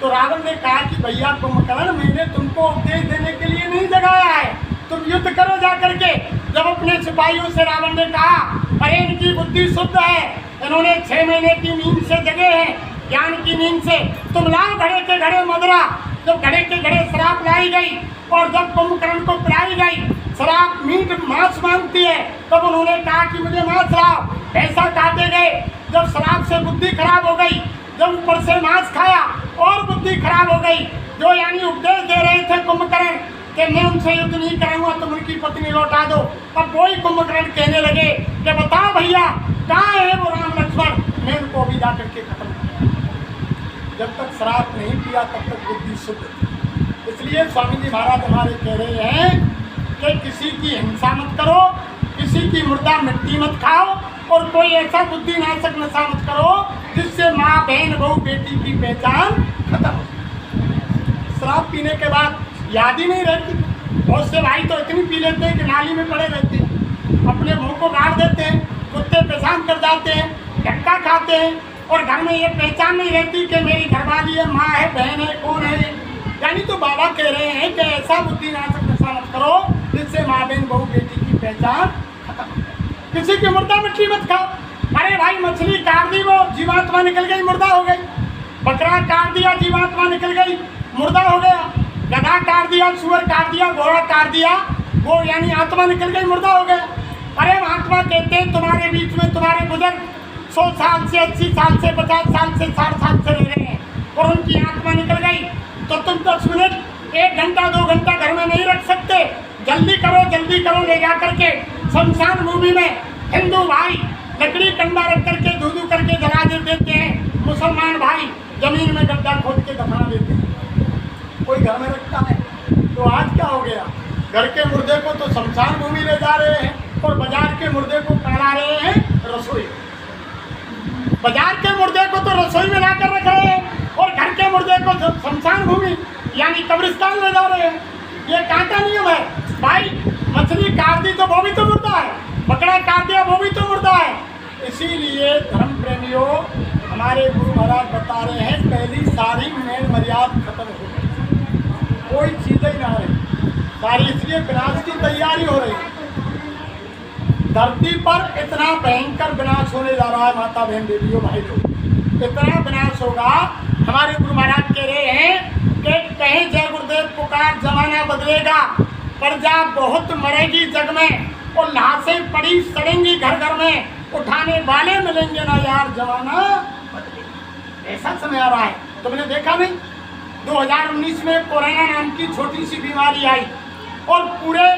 तो रावण ने कहा कि भैया कुंभकर्ण, मैंने तुमको उपदेश देने के लिए नहीं जगाया है, तुम युद्ध करो जा करके। जब अपने सिपाहियों से रावण ने कहा अरे इनकी बुद्धि शुद्ध है, इन्होंने 6 महीने की नींद से जगे हैं, ज्ञान की नींद से, तुम लाओ घड़े के घड़े मदरा। जब घड़े के घड़े शराब लाई गई और जब कुंभकर्ण को पिलाई गई, शराब मीट मांस मांगती है, तब उन्होंने कहा कि मुझे मांस लाओ, पैसा काटे गए। जब शराब से बुद्धि खराब हो गई, जब ऊपर से मांस खाया और बुद्धि खराब हो गई। जो यानी उपदेश दे रहे थे कुंभकर्ण कि मैं उनसे युद्ध नहीं करूंगा, तुम उनकी पत्नी लौटा दो, अब वही कुंभकर्ण कहने लगे कि बताओ भैया कहाँ है वो राम लक्ष्मण, मैं उनको अभी जा करके खत्म कर। जब तक शराब नहीं पिया तब तक बुद्धि शुद्ध थी। इसलिए स्वामी जी महाराज हमारे कह रहे हैं कि किसी की हिंसा मत करो, किसी की मुर्दा मिट्टी मत खाओ और कोई ऐसा बुद्धि नाशक नशा मत करो जिससे माँ बहन बहू बेटी की पहचान खत्म हो। शराब पीने के बाद याद ही नहीं रहती। बहुत से भाई तो इतनी पी लेते हैं कि नाली में पड़े रहते हैं, अपने मुंह को गाड़ देते हैं, कुत्ते पेशाब कर जाते हैं, धक्का खाते हैं और घर में ये पहचान नहीं रहती कि मेरी घरवाली है, माँ है, बहन है, कौन है। यानी तो बाबा कह रहे हैं कि ऐसा बुद्धि नाशक नशा मत करो जिससे माँ बहन बहू बेटी की पहचान खत्म हो जाए। किसी की मुर्दा मिट्टी मत खाओ। अरे भाई मछली काट दी, वो जीवात्मा निकल गई, मुर्दा हो गई। बकरा काट दिया, जीवात्मा निकल गई, मुर्दा हो गया। गधा काट दिया, सुअर काट दिया, घोड़ा काट दिया, वो यानी आत्मा निकल गई, मुर्दा हो गया। अरे महात्मा कहते हैं तुम्हारे बीच में तुम्हारे बुजुर्ग 100 साल से, 80 साल से, 50 साल से, 60 साल से रह रहे हैं और उनकी आत्मा निकल गई, तो तुम 10 मिनट, 1 घंटा, 2 घंटा घर में नहीं रख सकते। जल्दी करो, ले जा करके शमशान भूमि में हिंदू भाई लकड़ी कंडा रख करके धू करके जला देते हैं, मुसलमान भाई जमीन में गड्ढा खोद के दफना देते हैं। कोई घर में रखता है। तो आज क्या हो गया, घर के मुर्दे को तो शमशान भूमि ले जा रहे हैं और बाजार के मुर्दे को करा रहे हैं रसोई। बाजार के मुर्दे को तो रसोई में लाकर रख रहे हैं और घर के मुर्दे को शमशान भूमि यानी कब्रिस्तान ले जा रहे हैं। ये कहाँ का नियम है भाई? मछली काट दी तो वो भी तो मुर्दा है, बकरा काट दिया वो भी तो मुर्दा है। इसीलिए धर्म प्रेमियों, हमारे गुरु महाराज बता रहे हैं पहली सारी मेल मर्यादा खत्म हो गई, कोई चीज़ ही ना रही सारी। इसलिए विनाश की तैयारी हो रही है। धरती पर इतना भयंकर विनाश होने जा रहा है माता बहन देवियों भाई लोग, इतना विनाश होगा। हमारे गुरु महाराज कह रहे हैं कि कहीं जय गुरुदेव पुकार, जमाना बदलेगा, प्रजा बहुत मरेगी जग में और लाशें पड़ी सड़ेंगी घर घर में, उठाने वाले मिलेंगे ना यार, जमाना बदलेगा। ऐसा समय आ रहा है। तुमने देखा नहीं 2019 में कोरोना नाम की छोटी सी बीमारी आई और पूरे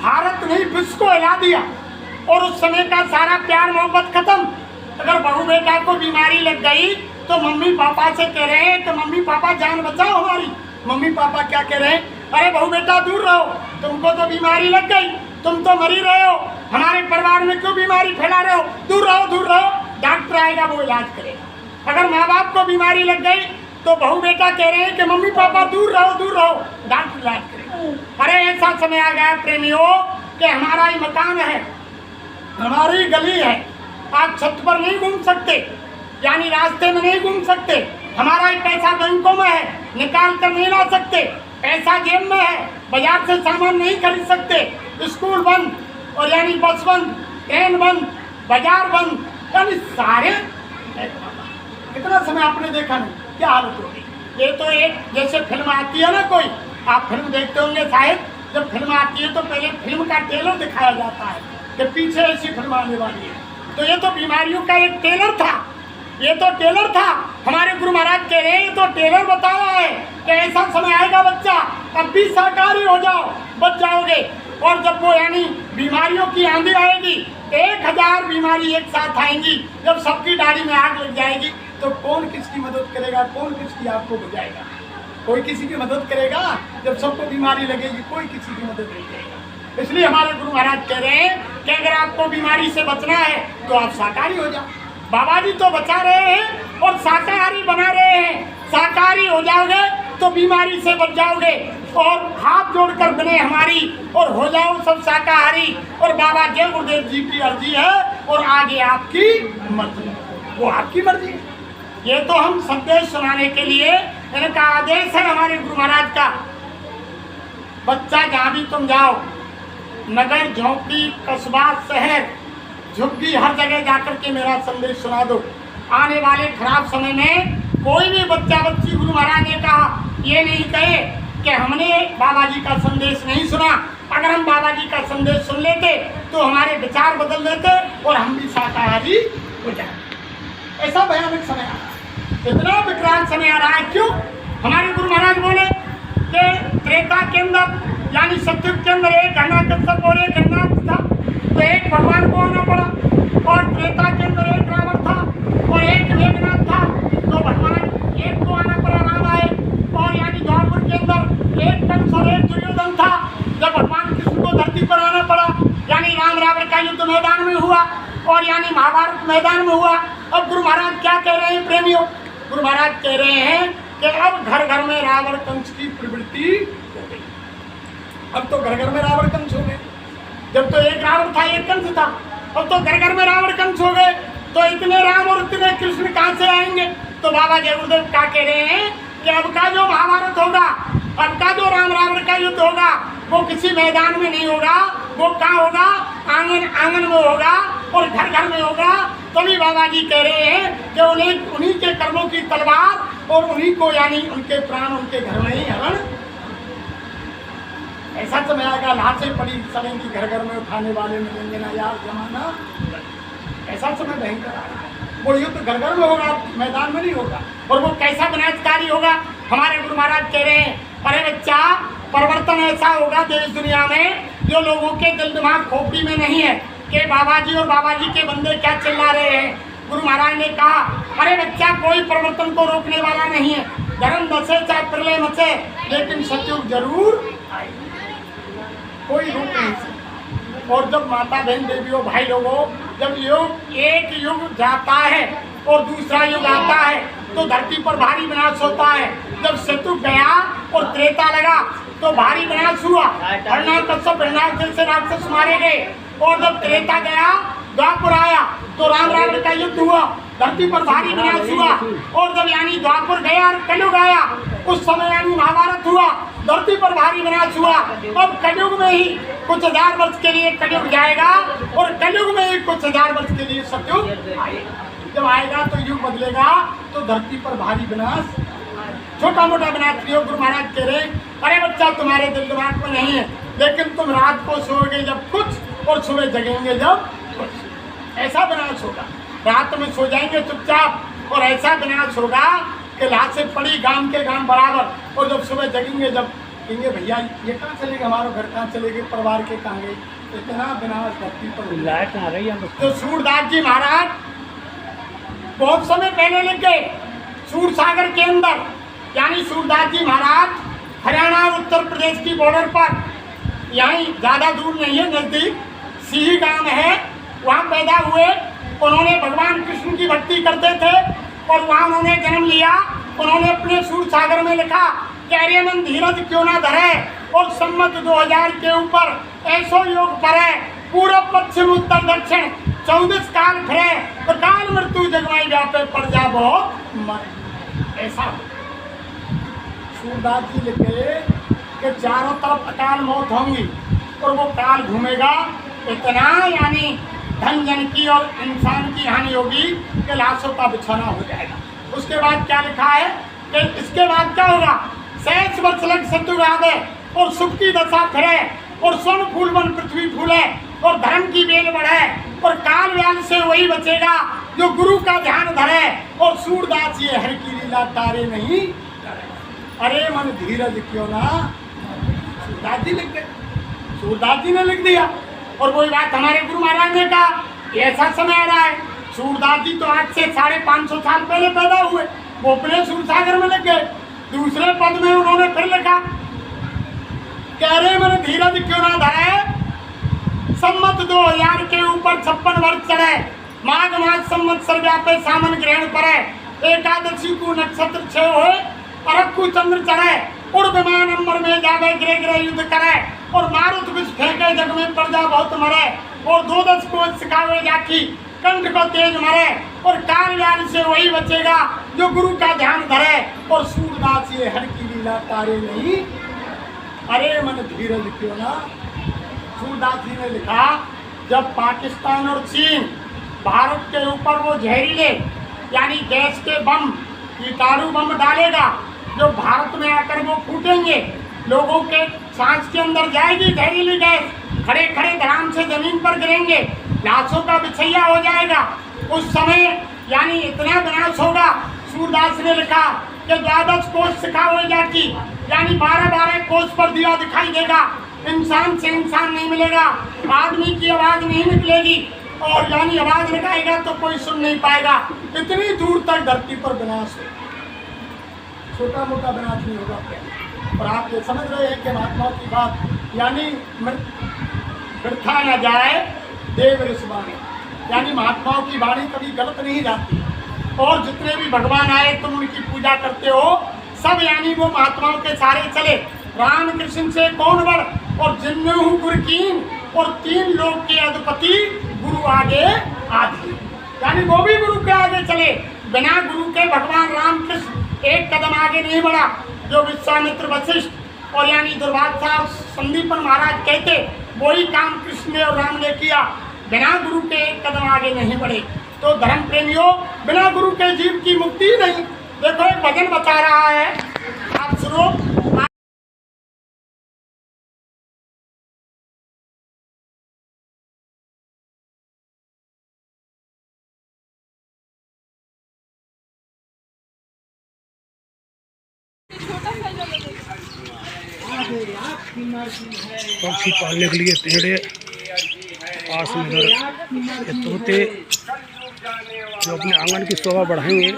भारत ने विश्व को हिला दिया और उस समय का सारा प्यार मोहब्बत खत्म। अगर बहू बेटा को बीमारी लग गई तो मम्मी पापा से कह रहे हैं कि मम्मी पापा जान बचाओ हमारी। मम्मी पापा क्या कह रहे हैं? अरे बहू बेटा दूर रहो, तुमको तो बीमारी लग गई, तुम तो मरी रहे हो, हमारे परिवार में क्यों बीमारी फैला रहे हो, दूर रहो, डॉक्टर आएगा वो इलाज करेगा। अगर माँ बाप को बीमारी लग गई तो बहू बेटा कह रहे हैं कि मम्मी पापा दूर रहो, डॉक्टर इलाज करेगा। अरे ऐसा समय आ गया प्रेमियों कि हमारा ही मकान है, हमारी गली है, आप छत पर नहीं घूम सकते, यानी रास्ते में नहीं घूम सकते, हमारा ही पैसा बैंकों में है, निकाल कर नहीं ला सकते, पैसा जेब में है, बाजार से सामान नहीं खरीद सकते, स्कूल बंद और यानी बस बंद, ट्रेन बंद, बाजार बंद, यानी सारे। कितना समय आपने देखा नहीं, क्या हालत होगी। ये तो एक जैसे फिल्म आती है ना कोई आप फिल्म देखते होंगे शायद, जब फिल्म आती है तो पहले फिल्म का ट्रेलर दिखाया जाता है कि पीछे ऐसी फिल्म आने वाली है। तो ये तो बीमारियों का एक ट्रेलर था, ये तो ट्रेलर था। हमारे गुरु महाराज कह रहे हैं ये तो ट्रेलर बताया है कि ऐसा समय आएगा बच्चा, अब भी शाकाहारी हो जाओ, बच जाओगे। और जब वो यानी बीमारियों की आंधी आएगी, 1000 बीमारी एक साथ आएंगी, जब सबकी दाढ़ी में आग लग जाएगी तो कौन किसकी मदद करेगा, कौन किसकी आपको बुझाएगा? कोई किसी की मदद करेगा? जब सबको बीमारी लगेगी कोई किसी की मदद नहीं करेगा। इसलिए हमारे गुरु महाराज कह रहे हैं कि अगर आपको बीमारी से बचना है तो आप शाकाहारी हो जाओ। बाबा जी तो बचा रहे हैं और शाकाहारी बना रहे हैं। शाकाहारी हो जाओगे तो बीमारी से बच जाओगे। और हाथ जोड़कर बने हमारी और हो जाओ सब शाकाहारी। और बाबा जय गुरुदेव जी की अर्जी है और आगे आपकी मर्जी, वो आपकी मर्जी है। ये तो हम संदेश सुनाने के लिए इनका आदेश है हमारे गुरु महाराज का। बच्चा जहाँ भी तुम जाओ, नगर, झोंपड़ी, कस्बा, शहर, झुग्गी, हर जगह जाकर के मेरा संदेश सुना दो। आने वाले खराब समय में कोई भी बच्चा बच्ची गुरु महाराज ने कहा ये नहीं कहे कि हमने बाबा जी का संदेश नहीं सुना। अगर हम बाबा जी का संदेश सुन लेते तो हमारे विचार बदल देते और हम भी शाकाहारी हो जाते। ऐसा भयानक समय आ रहा है, इतना विकराल समय आ रहा है। क्यों? हमारे गुरु महाराज बोले कि त्रेता के अंदर यानी सतयुग के अंदर एक हिरण्यकश्यप और एक हिरण्याक्ष था, तो एक भगवान को आना पड़ा। और त्रेता के अंदर एक रावण था और एक मेघनाथ था, तो भगवान एक को आना पड़ा, राम आए। और यानी द्वापर के अंदर एक कंस और एक दुर्योधन था, जब भगवान कृष्ण को धरती पर आना पड़ा, यानी राम रावण का युद्ध मैदान में हुआ और यानी महाभारत मैदान में हुआ। अब गुरु महाराज क्या कह रहे हैं प्रेमियों? गुरु महाराज कह रहे हैं कि अब घर घर में रावण कंस की प्रवृत्ति हो गई। अब तो घर घर में रावण कंस हो गए। जब तो एक रावण था एक कंस था, अब तो घर घर में रावण कंस हो गए। तो इतने राम और इतने कृष्ण कहाँ से आएंगे? तो बाबा जय गुरुदेव क्या कह रहे हैं कि अब का जो महाभारत होगा, अब का जो राम रावण का युद्ध होगा, वो किसी मैदान में नहीं होगा, वो कहाँ होगा? आंगन आंगन में होगा और घर घर में होगा। तभी बाबा जी कह रहे हैं कि उन्हीं के कर्मों की तलवार और उन्हीं को यानी उनके प्राण उनके घर में ही हरण। ऐसा समय आएगा, लाशें पड़ी चलेंगी, घर घर में उठाने वाले मिलेंगे ना यार, जमाना ऐसा समय भयंकर आ रहा है। वो युद्ध घर घर में होगा, मैदान में नहीं होगा। और वो कैसा विनाशकारी होगा? हमारे गुरु महाराज कह रहे हैं अरे बच्चा, परिवर्तन ऐसा होगा देश दुनिया में जो लोगों के दिल दिमाग खोपड़ी में नहीं है कि बाबा जी और बाबा जी के बंदे क्या चिल्ला रहे हैं। गुरु महाराज ने कहा अरे बच्चा, कोई परिवर्तन को रोकने वाला नहीं है। धर्म बसे चाहे प्रलय मचे, लेकिन सतयुग जरूर आए, कोई रोक नहीं सकता। और जब माता बहन देवियों भाई लोगों, जब एक युग जाता है और दूसरा युग आता है तो धरती पर भारी विनाश होता है। जब सतयुग गया और त्रेता लगा तो भारी विनाश हुआ, हिरण्यकश्यप हिरण्याक्ष जैसे राक्षस मारे गए। और जब त्रेता गया, द्वापर आया तो राम रावण का युद्ध हुआ, धरती पर भारी विनाश हुआ। और जब यानी द्वापर गया और कलयुग आया, उस समय यानी महाभारत हुआ, धरती पर भारी विनाश हुआ। अब कलयुग में ही कुछ हजार वर्ष के लिए कलयुग जाएगा और कलयुग में ही कुछ हजार वर्ष के लिए सतयुग आएगा। जब आएगा तो युग बदलेगा तो धरती पर भारी विनाश, छोटा मोटा विनाश नहीं हो। गुरु महाराज कह रहे अरे बच्चा, तुम्हारे दिल दिमाग में नहीं है, लेकिन तुम रात को सोओगे जब कुछ और सुबह जगेंगे जब कुछ। ऐसा विनाश होगा, रात में सो जाएंगे चुपचाप और ऐसा विनाश होगा कि लाशें पड़ी गांव के गांव बराबर। और जब सुबह जगेंगे जब कहेंगे भैया ये कहाँ चले गए, हमारे घर कहाँ चले गए, परिवार के कहाँ गए। इतना विनाश धरती पर लाइट आ रही है। तो सूरदास जी महाराज बहुत समय पहले लिख गए सूर सागर के अंदर, यानी सूरदास जी महाराज हरियाणा और उत्तर प्रदेश की बॉर्डर पर, यहीं ज़्यादा दूर नहीं है, नज़दीक सीही गांव है, वहाँ पैदा हुए। उन्होंने भगवान कृष्ण की भक्ति करते थे और वहाँ उन्होंने जन्म लिया। उन्होंने अपने सूर सागर में लिखा कि अरे मन धीरज क्यों ना धरे और सम्मत 2000 के ऊपर ऐसो योग परे, पूरब पश्चिम उत्तर दक्षिण 14 काल फिरे, तो काल मृत्यु जगमाई व्यापे पड़ जा बहुत मर। ऐसा सूरदास जी लिखे कि चारों तरफ अकाल मौत होंगी और वो काल घूमेगा इतना, यानी धन जन की और इंसान की हानि होगी कि लाशों का बिछौना हो जाएगा। उसके बाद क्या लिखा है कि इसके बाद क्या होगा? सहस्र वर्ष लग सतुग आवे और सुख की दशा फिरे और स्वर्ण फूल बन पृथ्वी फूले और धर्म की बेल बढ़े और काल व्याल से वही बचेगा जो गुरु का ध्यान धरे और सूरदास ये हर की लीला तारे नहीं। अरे मन धीरज क्यों ना, सूरदास जी लिख गए, सूरदास जी ने लिख दिया। और वही बात हमारे गुरु महाराज ने कहा, ऐसा समय आ रहा है, सूरदास जी तो आज से 550 साल पहले पैदा हुए, वो अपने सूरसागर में लग गए। दूसरे पद में उन्होंने फिर लिखा, कह रहे मन धीरज क्यों ना धरे, सम्मत 2000 के ऊपर 56 वर्ष चढ़े, माघ मास संवत्सर व्यापे सामन ग्रहण पड़े, एकादशी को नक्षत्र 6 होए, अरब को चंद्र चढ़े, उड़ विमान अंबर में जावे, गिरे गिरे युद्ध करे और मारुत विष फेंके, जग में प्रजा बहुत मरे और 2-10 को सिखावे जाकी, कंठ को तेज मरे और काल व्याल से वही बचेगा जो गुरु का ध्यान धरे और सूरदास ये हर की लीला तारे नहीं। अरे मन धीरज क्यों ना, सूरदास जी ने लिखा, जब पाकिस्तान और चीन भारत के ऊपर वो जहरीले यानी गैस के बम, कीटाणु बम डालेगा जो भारत में आकर वो फूटेंगे, लोगों के सांस के अंदर जाएगी जहरीली गैस, खड़े खड़े धड़ाम से जमीन पर गिरेंगे, लाशों का बिछैया हो जाएगा। उस समय यानी इतना विनाश होगा, सूरदास ने लिखा कि 12 कोस सिखावे जाकी, यानी 12-12 कोस पर दिया दिखाई देगा, इंसान से इंसान नहीं मिलेगा, आदमी की आवाज नहीं निकलेगी और यानी आवाज निकालेगा तो कोई सुन नहीं पाएगा। इतनी दूर तक धरती पर विनाश है, छोटा मोटा विनाश नहीं होगा। और आप ये समझ रहे हैं कि महात्माओं की बात यानी वृथा न जाए देव ऋषवाणी, यानी महात्माओं की वाणी कभी गलत नहीं जाती। और जितने भी भगवान आए तुम उनकी पूजा करते हो, सब यानी वो महात्माओं के सारे चले। राम कृष्ण से कौन बड़ और जिन्नहु गुर कीन, और 3 लोक के अधिपति गुरु आगे आदि, यानी वो भी गुरु के आगे चले। बिना गुरु के भगवान राम कृष्ण एक कदम आगे नहीं बढ़ा। जो विश्वामित्र वशिष्ठ और यानी दुर्वासा और संदीपन महाराज कहते, वही काम कृष्ण ने और राम ने किया। बिना गुरु के एक कदम आगे नहीं बढ़े। तो धर्म प्रेमियों, बिना गुरु के जीव की मुक्ति ही नहीं। देखो एक भजन बता रहा है, आप सुनो। पक्षी पालने के लिए पेड़ पास में इधर ये तोते जो अपने आंगन की शोभा बढ़ाएंगे।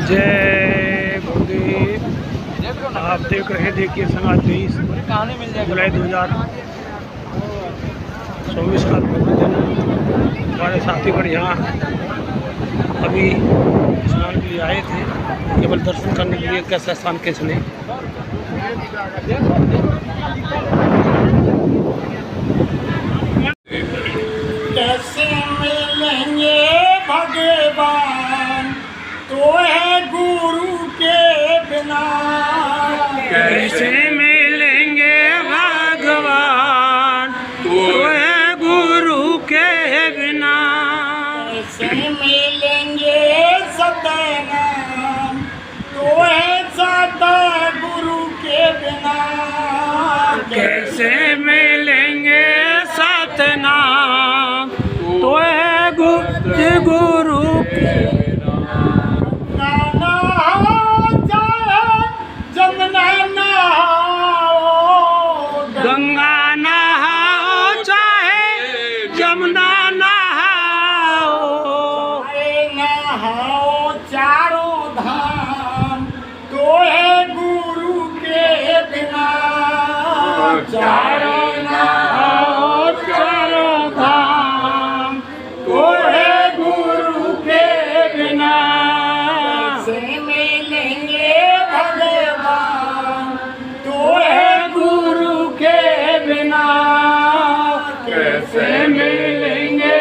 जय गुरुदेव। आप देख रहे हैं, देखिए संगात 23 जुलाई 2024 का दिन। हमारे साथीगण यहाँ अभी स्नान के लिए आए थे, केवल दर्शन करने के लिए कैसा स्थान कैसे नहीं। कैसे मिलेंगे भगवान, तो है गुरु के बिना। कैसे मिलेंगे भगवान, तो है गुरु के बिना। कैसे मिलेंगे सतनाम, तो है सदा गुरु के बिना। कैसे मिलेंगे सतनाम, तो है गुरु के गंगा नहाओ चाहे जमुना नहाओ, नहाओ चारों धाम, तो है गुरु के बिना। चारों नहाओ चारों धाम, तो है गुरु के बिना। कैसे मिलेंगे भगवान, तो है गुरु के बिना। कैसे मिलेंगे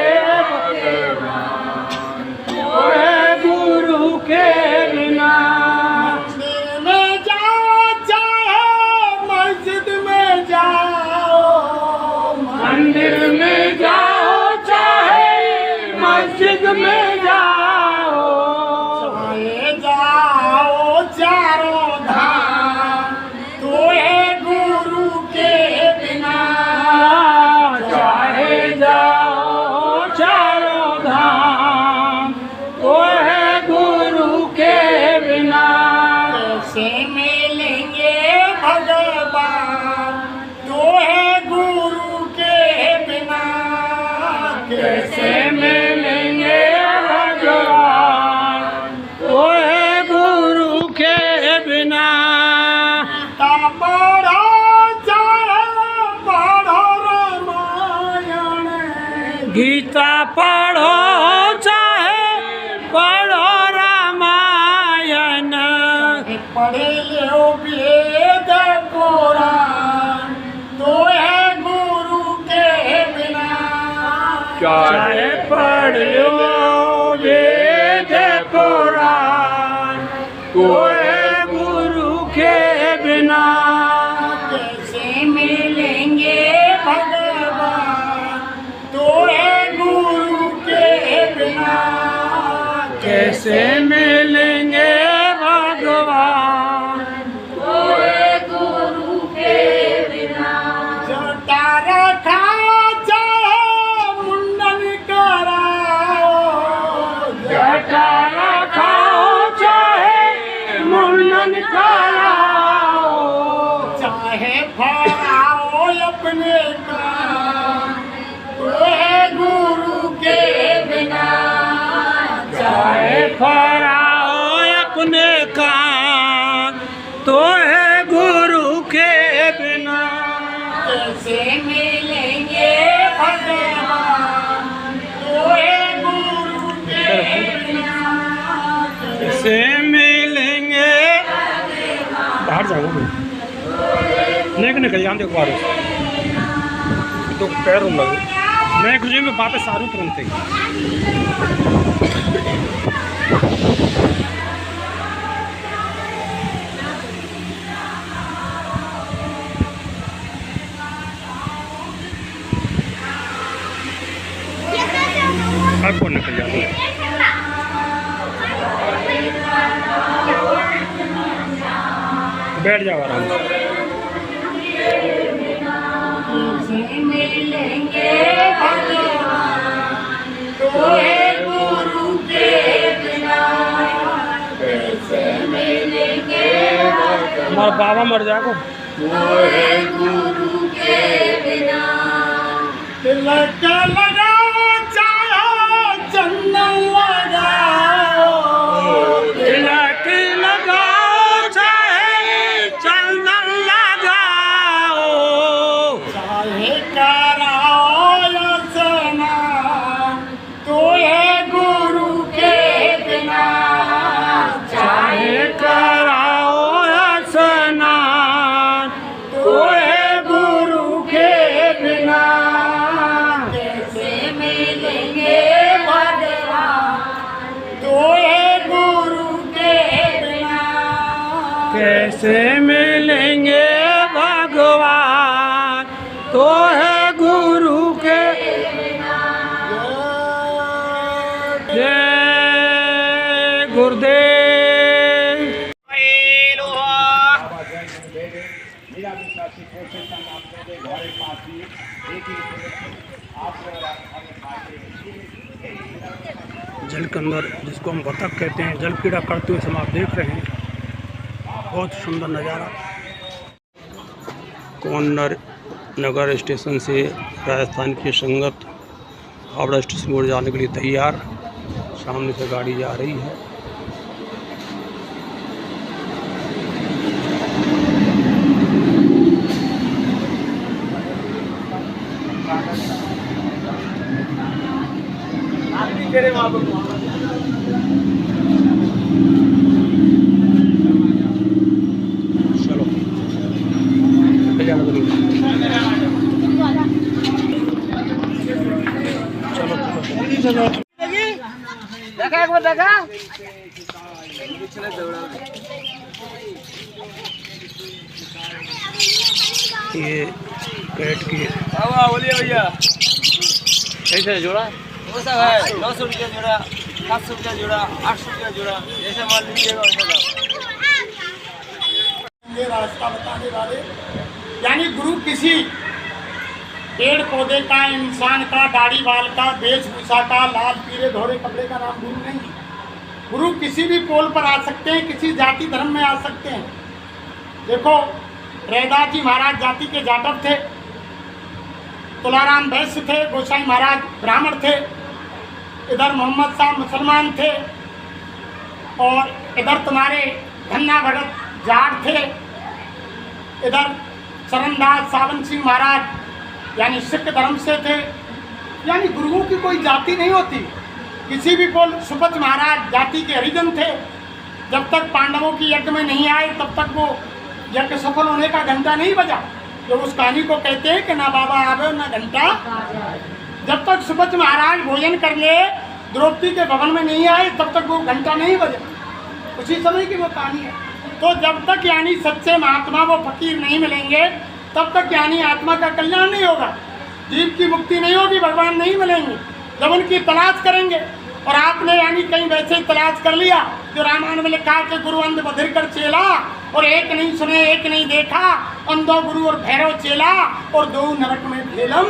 भगवान, तो है गुरु के बिना। मंदिर में जाओ चाहे मस्जिद में जाओ, मंदिर में जाओ चाहे मस्जिद में जाओ, चाहे जाओ चारों धाम, तो है गुरु के बिना। चाहे जाओ चारों धाम, तो है गुरु के बिना। कैसे मिलेंगे भगवान, तो है गुरु के बिना। कैसे मिलेंगे भगवान, तो है गुरु के बिना। पढ़ो चाहे पढ़ो रामायण, गीता पढ़ो चाहे पढ़ो रामायण, पढ़े लो वेद पुराण, तो है गुरु के बिना। चाहे पढ़ लो वेद पुराण, तो है गुरु के बिना। कैसे मिलेंगे भगवान, तो है गुरु के बिना। कैसे मिलेंगे भगवान, तो है गुरु के बिना। जटा रखा चाहे मुंडन कराओ, जटा रखाओ चाहे मुंडन कराओ, चाहे फराओ अपने काम, तो है गुरु के बिना। चाहे फराओ अपने काम, तो है गुरु के बिना। कैसे मिलेंगे भगवान, तो है गुरु के बिना। कैसे मिलेंगे, बाहर जाओ निकल यहाँ देखो बाहर तो पैर लगे। मैं कुछ में वापस आ रहा हूँ तुरंत ही। अब कौन निकल जाता है? बैठ जाओ आराम से। कैसे मिलेंगे भगवान, तो है गुरु के बिना। कैसे मिलेंगे हमारा बाबा मर जाएगा। तो है गुरु के बिना। तिलक लगाओ चाहे चंदन लगाओ, तिलक लगाओ चाहे चंदन लगाओ, चाहे कराओ स्नान, तो है गुरु के बिना। चाहे कराओ स्नान, तो है गुरु के बिना। कैसे मिलेंगे भगवान, तो है गुरु के बिना। कैसे मिलेंगे भगवान, तो है गुरु के जय गुरुदेव। जल के अंदर जिसको हम बतख कहते हैं, जल क्रीड़ा करते हुए हम आप देख रहे हैं। बहुत सुंदर नज़ारा। कोन्नर नगर स्टेशन से राजस्थान की संगत हावड़ा स्टेशन की ओर जाने के लिए तैयार। सामने से गाड़ी जा रही है। चलो चलो देखा एक बार देखा ये कैरेट की बोलिए भैया, कैसे है जोड़ा? वो सब है 900 रुपया जोड़ा, 700 रुपया जोड़ा, 800 रुपया जोड़ा, जैसा माल लीजिएगा वैसा दाम। ये रास्ता बताने वाले यानी गुरु किसी पेड़ पौधे का, इंसान का, दाढ़ी बाल का, वेशभूषा का, लाल पीले धोरे कपड़े का नाम गुरु नहीं। गुरु किसी भी पोल पर आ सकते हैं, किसी जाति धर्म में आ सकते हैं। देखो रैदास जी महाराज जाति के जाटव थे, तुलाराम वैश्य थे, गोसाई महाराज ब्राह्मण थे, इधर मोहम्मद साहब मुसलमान थे, और इधर तुम्हारे धन्ना भगत जाट थे, इधर चरणदास सावन सिंह महाराज यानी सिख धर्म से थे। यानी गुरुओं की कोई जाति नहीं होती। किसी भी कोल सुपथ महाराज जाति के हरिजन थे। जब तक पांडवों की यज्ञ में नहीं आए तब तक वो यज्ञ सफल होने का घंटा नहीं बजा। जो उस कहानी को कहते हैं कि ना बाबा आवे ना घंटा। जब तक सुपथ महाराज भोजन कर ले द्रौपदी के भवन में नहीं आए तब तक वो घंटा नहीं बजा। उसी समय की वो कहानी है। तो जब तक यानी सच्चे महात्मा वो फकीर नहीं मिलेंगे तब तक यानी आत्मा का कल्याण नहीं होगा, जीव की मुक्ति नहीं होगी, भगवान नहीं मिलेंगे। जब उनकी तलाश करेंगे, और आपने यानी कहीं वैसे ही तलाश कर लिया जो रामायण में लिखा कि गुरु अंध बधिर कर चेला, और एक नहीं सुने एक नहीं देखा, अंधो गुरु और भैरव चेला, और दो नरक में भेलम।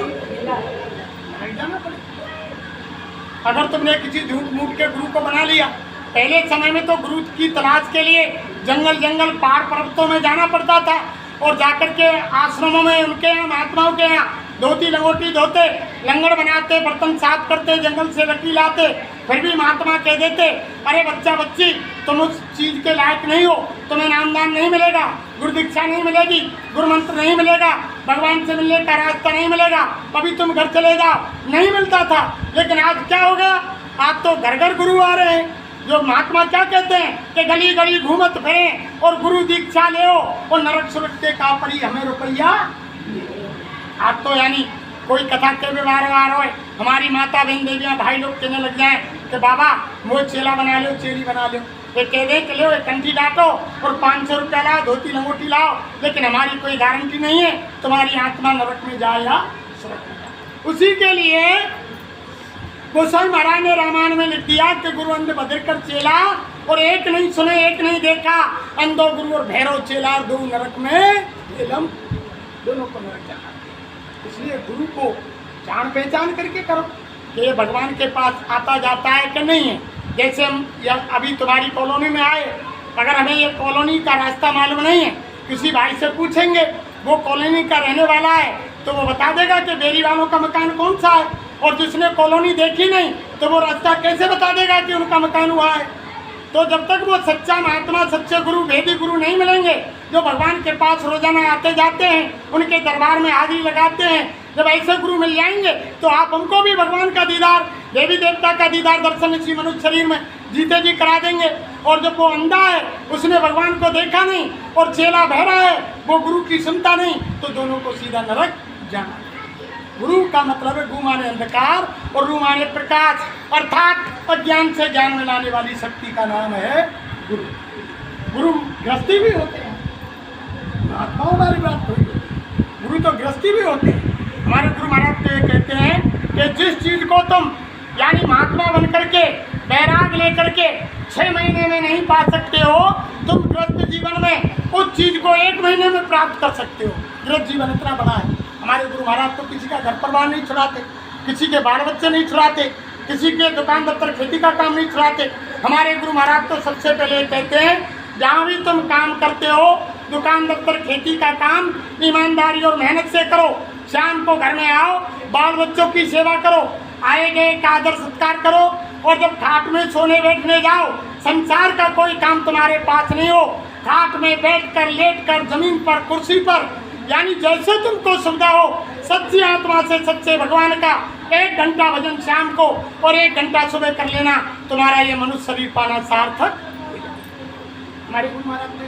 अगर तुमने किसी झूठ मूठ के गुरु को बना लिया, पहले समय में तो गुरु की तलाश के लिए जंगल जंगल पहाड़ पर्वतों में जाना पड़ता था, और जाकर के आश्रमों में उनके यहाँ महात्माओं के यहाँ धोती लंगोटी धोते, लंगड़ बनाते, बर्तन साफ करते, जंगल से लकड़ी लाते। फिर भी महात्मा कह देते अरे बच्चा बच्ची तुम उस चीज़ के लायक नहीं हो, तुम्हें नामदान नहीं मिलेगा, गुरु दीक्षा नहीं मिलेगी, गुरु मंत्र नहीं मिलेगा, भगवान से मिलने का रास्ता नहीं मिलेगा, अभी तुम घर चले जाओ। नहीं मिलता था। लेकिन आज क्या हो गया, आज तो घर घर गुरु आ रहे हैं। जो महात्मा क्या कहते हैं कि गली गली घूमत फिरें और गुरु दीक्षा ले और नरक सुरक्षे का पड़ी हमें रुपया। आज तो यानी कोई कथा के व्यवहार हो, हमारी माता बहन देवियाँ भाई लोग कहने लग जाए कि बाबा वो चेला बना लो, चेली बना लो। ये कह दे कि लो एक कंठी डाटो और 500 रुपया लाओ, धोती लंगोटी लाओ, लेकिन हमारी कोई गारंटी नहीं है तुम्हारी आत्मा नरक में जाए या सुरक्षित। उसी के लिए गोसाई महाराज ने रामायण में लिख दिया कि गुरु अंध बधिर कर चेला, और एक नहीं सुने एक नहीं देखा, अंधो गुरु और भैरव चेला, दो नरक में भेलम, दोनों को नरक जाना। इसलिए गुरु को जान पहचान करके करो कि ये भगवान के पास आता जाता है कि नहीं है। जैसे हम अभी तुम्हारी कॉलोनी में आए, अगर हमें ये कॉलोनी का रास्ता मालूम नहीं है, किसी भाई से पूछेंगे वो कॉलोनी का रहने वाला है तो वो बता देगा कि बेरी वालों का मकान कौन सा है, और जिसने कॉलोनी देखी नहीं तो वो रास्ता कैसे बता देगा कि उनका मकान हुआ है। तो जब तक वो सच्चा महात्मा, सच्चे गुरु, वेदी गुरु नहीं मिलेंगे जो भगवान के पास रोजाना आते जाते हैं, उनके दरबार में हाजिरी लगाते हैं, जब ऐसे गुरु मिल जाएंगे तो आप हमको भी भगवान का दीदार, देवी देवता का दीदार दर्शन इसी मनुष्य शरीर में जीते जी करा देंगे। और जब वो अंधा है, उसने भगवान को देखा नहीं, और चेला बहरा है, वो गुरु की सुनता नहीं, तो दोनों को सीधा नरक जाना। गुरु का मतलब है गु माने अंधकार और रू माने प्रकाश, अर्थात अज्ञान से ज्ञान में लाने वाली शक्ति का नाम है गुरु। गुरु गृहस्थी भी होते हैं, महात्माओं वाली बात हुई, गुरु तो गृहस्थी भी होते हैं। हमारे गुरु महाराज तो ये कहते हैं कि जिस चीज़ को तुम यानी महात्मा बन करके बैराग लेकर के 6 महीने में नहीं पा सकते हो, तुम गृहस्थ जीवन में उस चीज़ को 1 महीने में प्राप्त कर सकते हो। गृहस्थ जीवन इतना बड़ा है। हमारे गुरु महाराज तो किसी का घर परिवार नहीं छुड़ाते, किसी के बाल बच्चे नहीं छुड़ाते, किसी के दुकान दफ्तर खेती का काम नहीं छुड़ाते। हमारे गुरु महाराज तो सबसे पहले कहते हैं जहाँ भी तुम काम करते हो, दुकान दफ्तर खेती का काम ईमानदारी और मेहनत से करो। शाम को घर में आओ, बाल बच्चों की सेवा करो, आए गए का आदर सत्कार करो, और जब खाट में सोने बैठने जाओ, संसार का कोई काम तुम्हारे पास नहीं हो, खाट में बैठकर लेटकर जमीन पर कुर्सी पर यानी जैसे तुमको सुविधा हो, सच्ची आत्मा से सच्चे भगवान का 1 घंटा भजन शाम को और 1 घंटा सुबह कर लेना, तुम्हारा ये मनुष्य शरीर पाना सार्थक। हमारे गुरु महाराज ने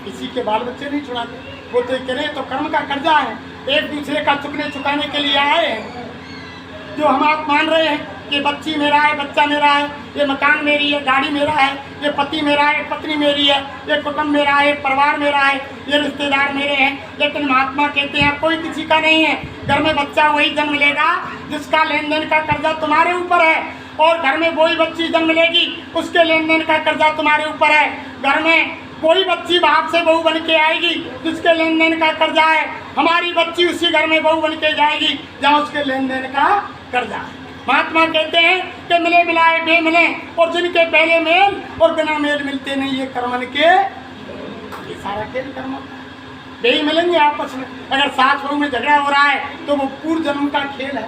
किसी के बाल बच्चे नहीं छुड़ाते, वो तो करें तो कर्म का कर्जा है, एक दूसरे का चुकने चुकाने के लिए आए हैं। जो हम आप मान रहे हैं कि बच्ची मेरा है, बच्चा मेरा है, ये मकान मेरी है, गाड़ी मेरा है, ये पति मेरा है, पत्नी मेरी है, ये कुटुंब मेरा है, परिवार मेरा है, ये रिश्तेदार मेरे हैं। लेकिन महात्मा कहते हैं कोई किसी का नहीं है। घर में बच्चा वही जन्म लेगा जिसका लेन देन का कर्जा तुम्हारे ऊपर है, और घर में वही बच्ची जन्म लेगी उसके लेन देन का कर्जा तुम्हारे ऊपर है। घर में कोई बच्ची बाप से बहू बन के आएगी जिसके लेन देन का कर्जा है। हमारी बच्ची उसी घर में बहू बन के जाएगी जहाँ उसके लेन देन का कर्जा है। महात्मा कहते हैं कि मिले मिलाए बेमिले, और जिनके पहले मेल और बिना मेल मिलते नहीं, ये कर्मन के ये सारा खेल कर्म बेही मिलेंगे आपस में। अगर सास बहू में झगड़ा हो रहा है तो वो पूर्व जन्म का खेल है।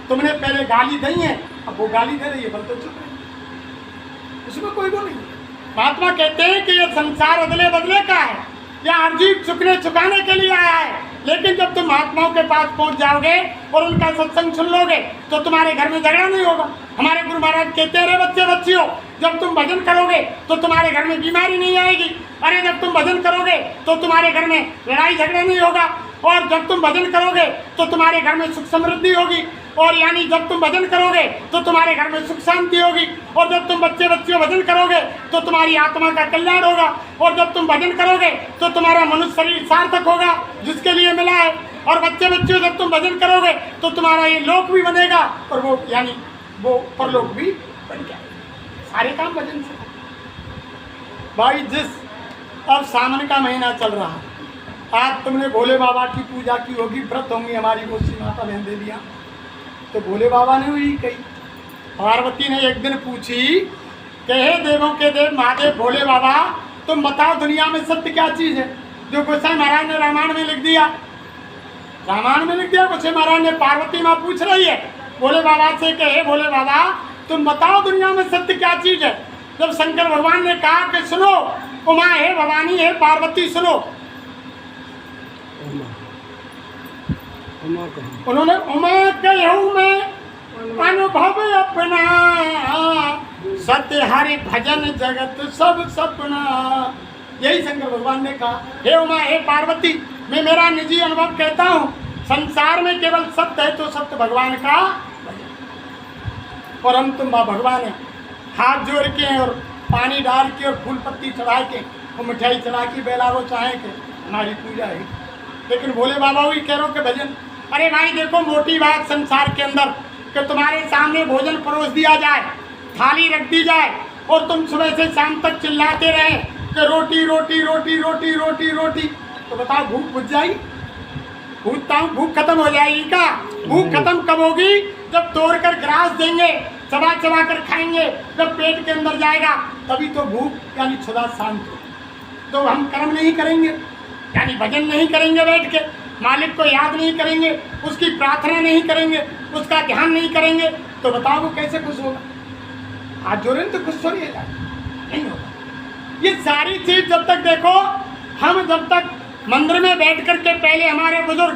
तुमने पहले गाली दी है, अब वो गाली दे रही है, बल तो चुप है, उसमें कोई वो नहीं। महात्मा कहते हैं कि ये संसार अदले बदले का है, या हर जीव चुकने चुकाने के लिए आया है। लेकिन जब तुम महात्माओं के पास पहुंच जाओगे और उनका सत्संग सुन लोगे तो तुम्हारे घर में झगड़ा नहीं होगा। हमारे गुरु महाराज कहते हैं, अरे बच्चे बच्चियों, जब तुम भजन करोगे तो तुम्हारे घर में बीमारी नहीं आएगी। अरे जब तुम भजन करोगे तो तुम्हारे घर में लड़ाई झगड़ा नहीं होगा, और जब तुम भजन करोगे तो तुम्हारे घर में सुख समृद्धि होगी, और यानी जब तुम भजन करोगे तो तुम्हारे घर में सुख शांति होगी, और जब तुम बच्चे बच्चियों भजन करोगे तो तुम्हारी आत्मा का कल्याण होगा, और जब तुम भजन करोगे तो तुम्हारा मनुष्य शरीर सार्थक होगा जिसके लिए मिला है, और बच्चे बच्चियों जब तुम भजन करोगे तो तुम्हारा ये लोक भी बनेगा और वो यानी वो परलोक भी बन जाएगा। सारे काम भजन से भाई। अब सावन का महीना चल रहा है, आज तुमने भोले बाबा की पूजा की होगी, व्रत होंगी हमारी गोसी माता बहन देवियाँ। तो भोले बाबा ने वही कही, पार्वती ने एक दिन पूछी कि हे देवों के देव महादेव भोले बाबा, तुम बताओ दुनिया में सत्य क्या चीज़ है। जो गोसाई महाराज ने रामायण में लिख दिया, रामायण में लिख दिया। गोसाई महाराज ने पार्वती माँ पूछ रही है भोले बाबा से कि हे भोले बाबा, तुम बताओ दुनिया में सत्य क्या चीज़ है। जब शंकर भगवान ने कहा कि सुनो उमा, हे भवानी, हे पार्वती सुनो, उन्होंने उमा कहूँ मैं अनुभव अपना, सत्य हरि भजन जगत सब सपना। यही शंकर भगवान ने कहा, हे उमा, हे पार्वती, मैं मेरा निजी अनुभव कहता हूँ, संसार में केवल सत्य है तो सत्य भगवान का और हम तुम भगवान है। हाथ जोड़ के और पानी डाल के और फूल पत्ती चढ़ा के और मिठाई चढ़ा के बेलावो चाहे के हमारी पूजा है। लेकिन भोले बाबा वही कह रहे हो कि भजन। अरे भाई देखो, मोटी बात संसार के अंदर कि तुम्हारे सामने भोजन परोस दिया जाए, थाली रख दी जाए, और तुम सुबह से शाम तक चिल्लाते रहे कि रोटी रोटी रोटी रोटी रोटी रोटी, तो बताओ भूख बुझ जाएगी? भूख खत्म हो जाएगी क्या? भूख खत्म कब होगी? जब तोड़ कर ग्रास देंगे, चबा चबा कर खाएंगे, जब पेट के अंदर जाएगा तभी तो भूख यानी क्षुधा शांत हो। तो हम कर्म नहीं करेंगे, यानी भजन नहीं करेंगे, बैठ के मालिक को याद नहीं करेंगे, उसकी प्रार्थना नहीं करेंगे, उसका ध्यान नहीं करेंगे, तो बताओ वो कैसे खुश होगा? हाथ जोड़े तो खुश थोड़ी है, नहीं होगा। ये सारी चीज जब तक देखो, हम जब तक मंदिर में बैठ कर के, पहले हमारे बुजुर्ग,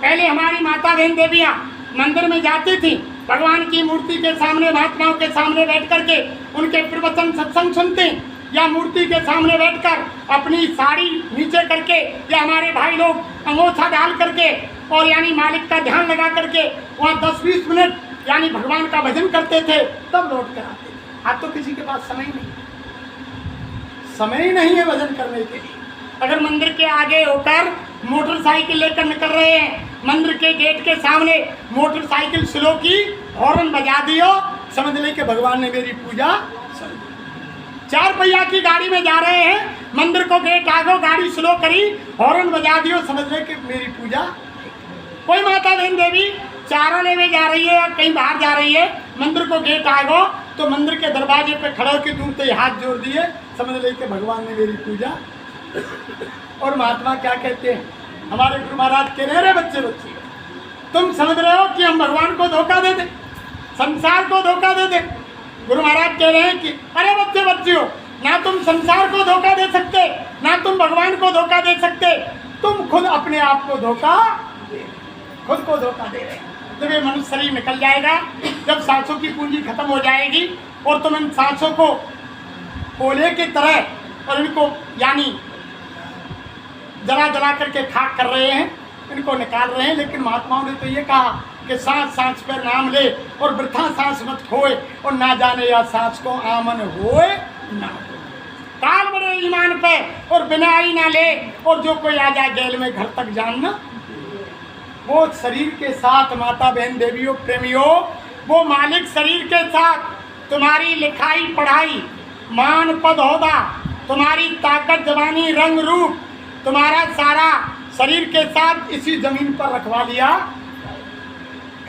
पहले हमारी माता बहन देवियाँ मंदिर में जाती थी, भगवान की मूर्ति के सामने, महात्माओं के सामने बैठ कर के उनके प्रवचन सत्संग सुनते, या मूर्ति के सामने बैठकर अपनी साड़ी नीचे करके, या हमारे भाई लोग अंगोछा डाल करके और यानी मालिक का ध्यान लगा करके वहाँ 10-20 मिनट यानी भगवान का भजन करते थे, तब लौट कर आते थे। आज तो किसी के पास समय नहीं, समय ही नहीं है भजन करने के लिए। अगर मंदिर के आगे होकर मोटरसाइकिल लेकर निकल रहे हैं, मंदिर के गेट के सामने मोटरसाइकिल स्लो की, हॉर्न बजा दियो, समझ ले कि भगवान ने मेरी पूजा। 4 पहिया की गाड़ी में जा रहे हैं, मंदिर को गेट आगो, गाड़ी स्लो करी, हॉर्न बजा दियो, समझ ले कि मेरी पूजा। कोई माता बहन देवी चारों लेवे जा रही है या कहीं बाहर जा रही है, मंदिर को गेट आगो तो मंदिर के दरवाजे पे खड़े होकर दूर से हाथ जोड़ दिए, समझ ले कि भगवान ने मेरी पूजा। और महात्मा क्या कहते हैं, हमारे गुरु महाराज कह रहे बच्चे बच्चे, तुम समझ रहे हो कि हम भगवान को धोखा दे दे, संसार को धोखा दे दे। गुरु महाराज कह रहे हैं कि अरे बच्चे बच्चियों, ना तुम संसार को धोखा दे सकते, ना तुम भगवान को धोखा दे सकते, तुम खुद अपने आप को धोखा दे, खुद को धोखा दे रहे। जब ये मनुष्य शरीर निकल जाएगा, जब सांसों की पूंजी खत्म हो जाएगी और तुम इन सांसों को कोयले की तरह और इनको यानी जला जला करके खाक कर रहे हैं, इनको निकाल रहे हैं। लेकिन महात्माओं ने तो ये कहा कि सांस सांस पर नाम ले और वृथा सांस मत खोए, और ना जाने या सांस को आमन होए ना होए। काल बड़े ईमान पे और बिना आई ना ले, और जो कोई आ जाए जेल में घर तक जानना। वो शरीर के साथ माता बहन देवियों प्रेमियों, वो मालिक शरीर के साथ तुम्हारी लिखाई पढ़ाई मान पद होगा, तुम्हारी ताकत जवानी रंग रूप, तुम्हारा सारा शरीर के साथ इसी जमीन पर रखवा लिया।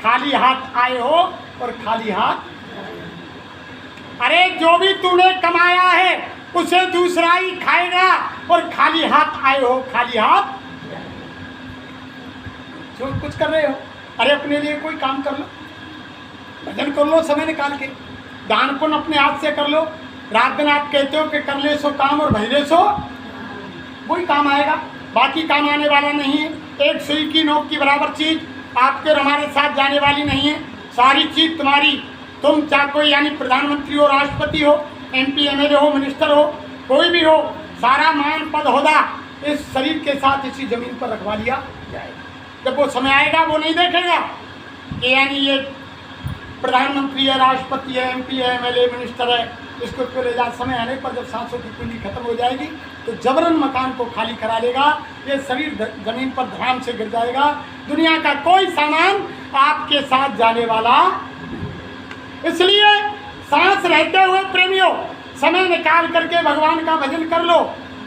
खाली हाथ आए हो और खाली हाथ, अरे जो भी तूने कमाया है उसे दूसरा ही खाएगा, और खाली हाथ आए हो खाली हाथ। जो कुछ कर रहे हो, अरे अपने लिए कोई काम कर लो, भजन कर लो समय निकाल के, दान पुण्य अपने हाथ से कर लो। रात दिन आप कहते हो कि कर ले सो काम और भजले सो, वही काम आएगा, बाकी काम आने वाला नहीं है। एक सुई की नोक की बराबर चीज आपके और हमारे साथ जाने वाली नहीं है। सारी चीज तुम्हारी, तुम चाहे कोई यानी प्रधानमंत्री हो, राष्ट्रपति हो, MP MLA हो, मिनिस्टर हो, कोई भी हो, सारा मान पद होदा इस शरीर के साथ इसी जमीन पर रखवा लिया जाएगा। जब वो समय आएगा वो नहीं देखेगा कि यानी ये प्रधानमंत्री है, राष्ट्रपति है, MP है, MLA मिनिस्टर है, इसको क्यों ले जा। समय आने पर जब सांसों की कुंजी खत्म हो जाएगी तो जबरन मकान को खाली करा लेगा, ये शरीर जमीन पर धड़ाम से गिर जाएगा। दुनिया का कोई सामान आपके साथ जाने वाला। इसलिए सांस रहते हुए प्रेमियों समय निकाल करके भगवान का भजन कर लो।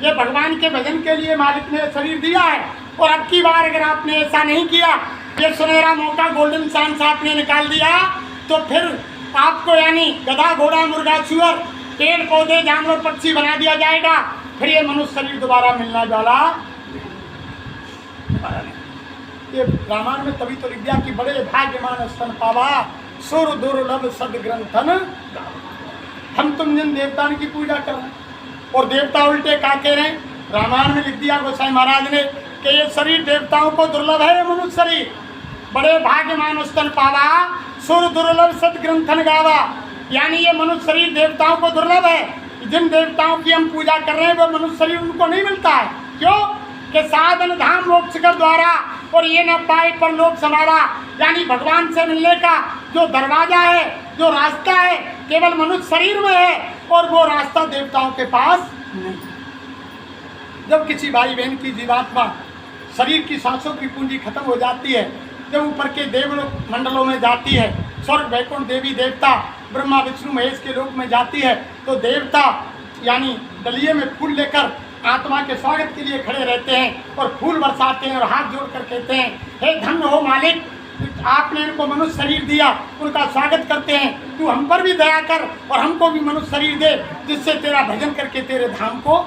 ये भगवान के भजन के लिए मालिक ने शरीर दिया है, और अब की बार अगर आपने ऐसा नहीं किया, ये सुनहरा मौका गोल्डन चांस आपने निकाल दिया, तो फिर आपको यानी गधा घोड़ा मुर्गा सुअर पेड़ पौधे जानवर पक्षी बना दिया जाएगा। फिर ये मनुष्य शरीर दोबारा मिलना वाला। ये रामायण में तभी तो लिख दिया कि बड़े भाग्यमान स्तन पावा सुर दुर्लभ सदग्रंथन। हम तुम जिन देवताओं की पूजा कर रहे हैं और देवता उल्टे का कह रहे हैं, रामायण में लिख दिया गोसाई महाराज ने कि ये शरीर देवताओं को दुर्लभ है। ये मनुष्य शरीर बड़े भाग्यमान स्तन पावा सुर दुर्लभ सदग्रंथन गावा, यानी ये मनुष्य शरीर देवताओं को दुर्लभ है। जिन देवताओं की हम पूजा कर रहे हैं वो मनुष्य शरीर उनको नहीं मिलता है। क्यों कि साधन धाम मोक्ष कर द्वारा, और ये न पाए पर लोक समारा, यानी भगवान से मिलने का जो दरवाजा है, जो रास्ता है, केवल मनुष्य शरीर में है, और वो रास्ता देवताओं के पास नहीं। जब किसी भाई बहन की जीवात्मा शरीर की सांसों की पूंजी खत्म हो जाती है, जब ऊपर के देवलोक मंडलों में जाती है, स्वर्ग वैकुंठ देवी देवता ब्रह्मा विष्णु महेश के लोक में जाती है, तो देवता यानी डलिये में फूल लेकर आत्मा के स्वागत के लिए खड़े रहते हैं और फूल बरसाते हैं और हाथ जोड़कर कहते हैं, हे धन्य हो मालिक, आपने इनको मनुष्य शरीर दिया। उनका स्वागत करते हैं, तू हम पर भी दया कर और हमको भी मनुष्य शरीर दे, जिससे तेरा भजन करके तेरे धाम को।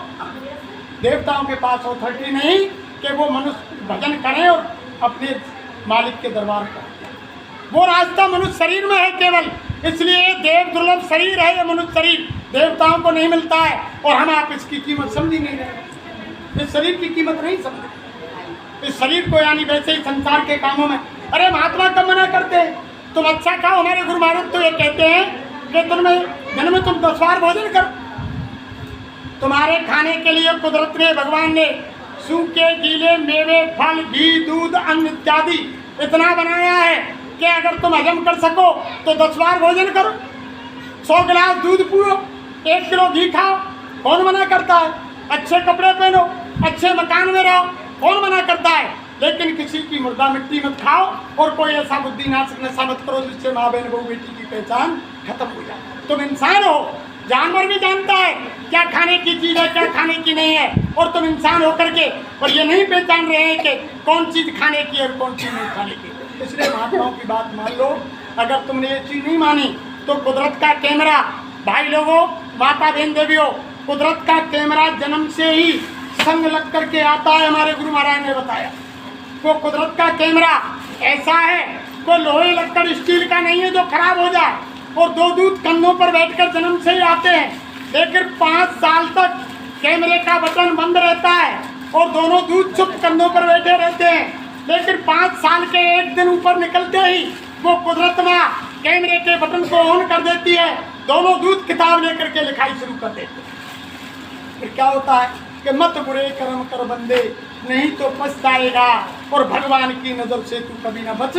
देवताओं के पास अथॉरिटी नहीं कि वो मनुष्य भजन करें और अपने मालिक के दरबार का, वो रास्ता मनुष्य शरीर में है केवल। इसलिए देव दुर्लभ शरीर है ये मनुष्य शरीर, देवताओं को नहीं मिलता है, और हम आप इसकी कीमत समझ ही नहीं रहे। इस शरीर की कीमत नहीं समझे। इस शरीर को यानी वैसे ही संसार के कामों में, अरे महात्मा कब मना करते हैं, तुम अच्छा खाओ। हमारे गुरु महाराज तो ये कहते हैं कि दिन में तुम 10 बार भोजन करो। तुम्हारे खाने के लिए कुदरत ने, भगवान ने सूखे गीले मेवे फल घी दूध अन्न इत्यादि इतना बनाया है कि अगर तुम हजम कर सको तो 10 बार भोजन करो, 100 गिलास दूध पियो, 1 किलो घी खाओ, कौन मना करता है। अच्छे कपड़े पहनो, अच्छे मकान में रहो, कौन मना करता है। लेकिन किसी की मुर्दा मिट्टी मत खाओ और कोई ऐसा बुद्धि नाशक नशा मत करो जिससे माँ बहन बहू बेटी की पहचान खत्म हो जाए। तुम इंसान हो, जानवर भी जानता है क्या खाने की चीज़ है क्या खाने की नहीं है, और तुम इंसान होकर के और ये नहीं पहचान रहे हैं कि कौन चीज़ खाने की और कौन चीज़ नहीं खाने की। इसलिए महात्माओं की बात मान लो। अगर तुमने ये चीज़ नहीं मानी तो कुदरत का कैमरा, भाई लोगों माता बहन देवियों, कुदरत का कैमरा जन्म से ही संग लग करके आता है। हमारे गुरु महाराज ने बताया वो कुदरत का कैमरा ऐसा है, कोई लोहे लक्कड़ स्टील का नहीं है जो खराब हो जाए। और 2 दूध कंधों पर बैठकर जन्म से ही आते हैं, लेकिन 5 साल तक कैमरे का बटन बंद रहता है और दोनों दूध चुप कंधों पर बैठे रहते हैं। लेकिन 5 साल के एक दिन ऊपर निकलते ही वो कुदरत माँ कैमरे के बटन को ऑन कर देती है, दोनों दूध किताब लेकर के लिखाई शुरू कर देते हैं। फिर क्या होता है कि मत बुरे कर्म कर बंदे नहीं तो पछताएगा और भगवान की नजर से तू कभी ना बच।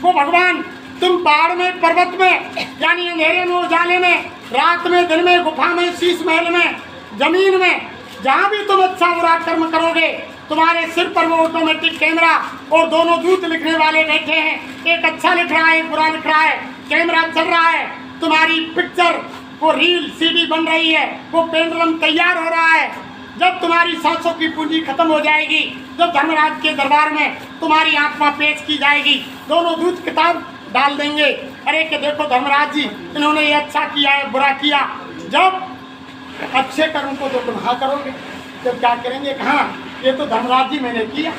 वो भगवान तुम पहाड़ में, पर्वत में, यानी अंधेरे में, उजाले में, रात में, दिन में, गुफा में, शीश महल में, जमीन में, जहाँ भी तुम अच्छा बुरा कर्म करोगे, तुम्हारे सिर पर वो ऑटोमेटिक कैमरा और दोनों दूत लिखने वाले बैठे हैं। एक अच्छा लिख रहा है, एक बुरा लिख रहा है, कैमरा चल रहा है, तुम्हारी पिक्चर, वो रील सीडी बन रही है, वो पेंडुलम तैयार हो रहा है। जब तुम्हारी सांसों की पूंजी खत्म हो जाएगी, जब धर्मराज के दरबार में तुम्हारी आत्मा पेश की जाएगी, दोनों दूत किताब डाल देंगे, अरे कि देखो धर्मराज जी इन्होंने ये अच्छा किया है, बुरा किया। जब अच्छे कर्म को तो तुम हाँ करोगे, जब क्या करेंगे, हाँ ये तो धर्मराज जी मैंने किया,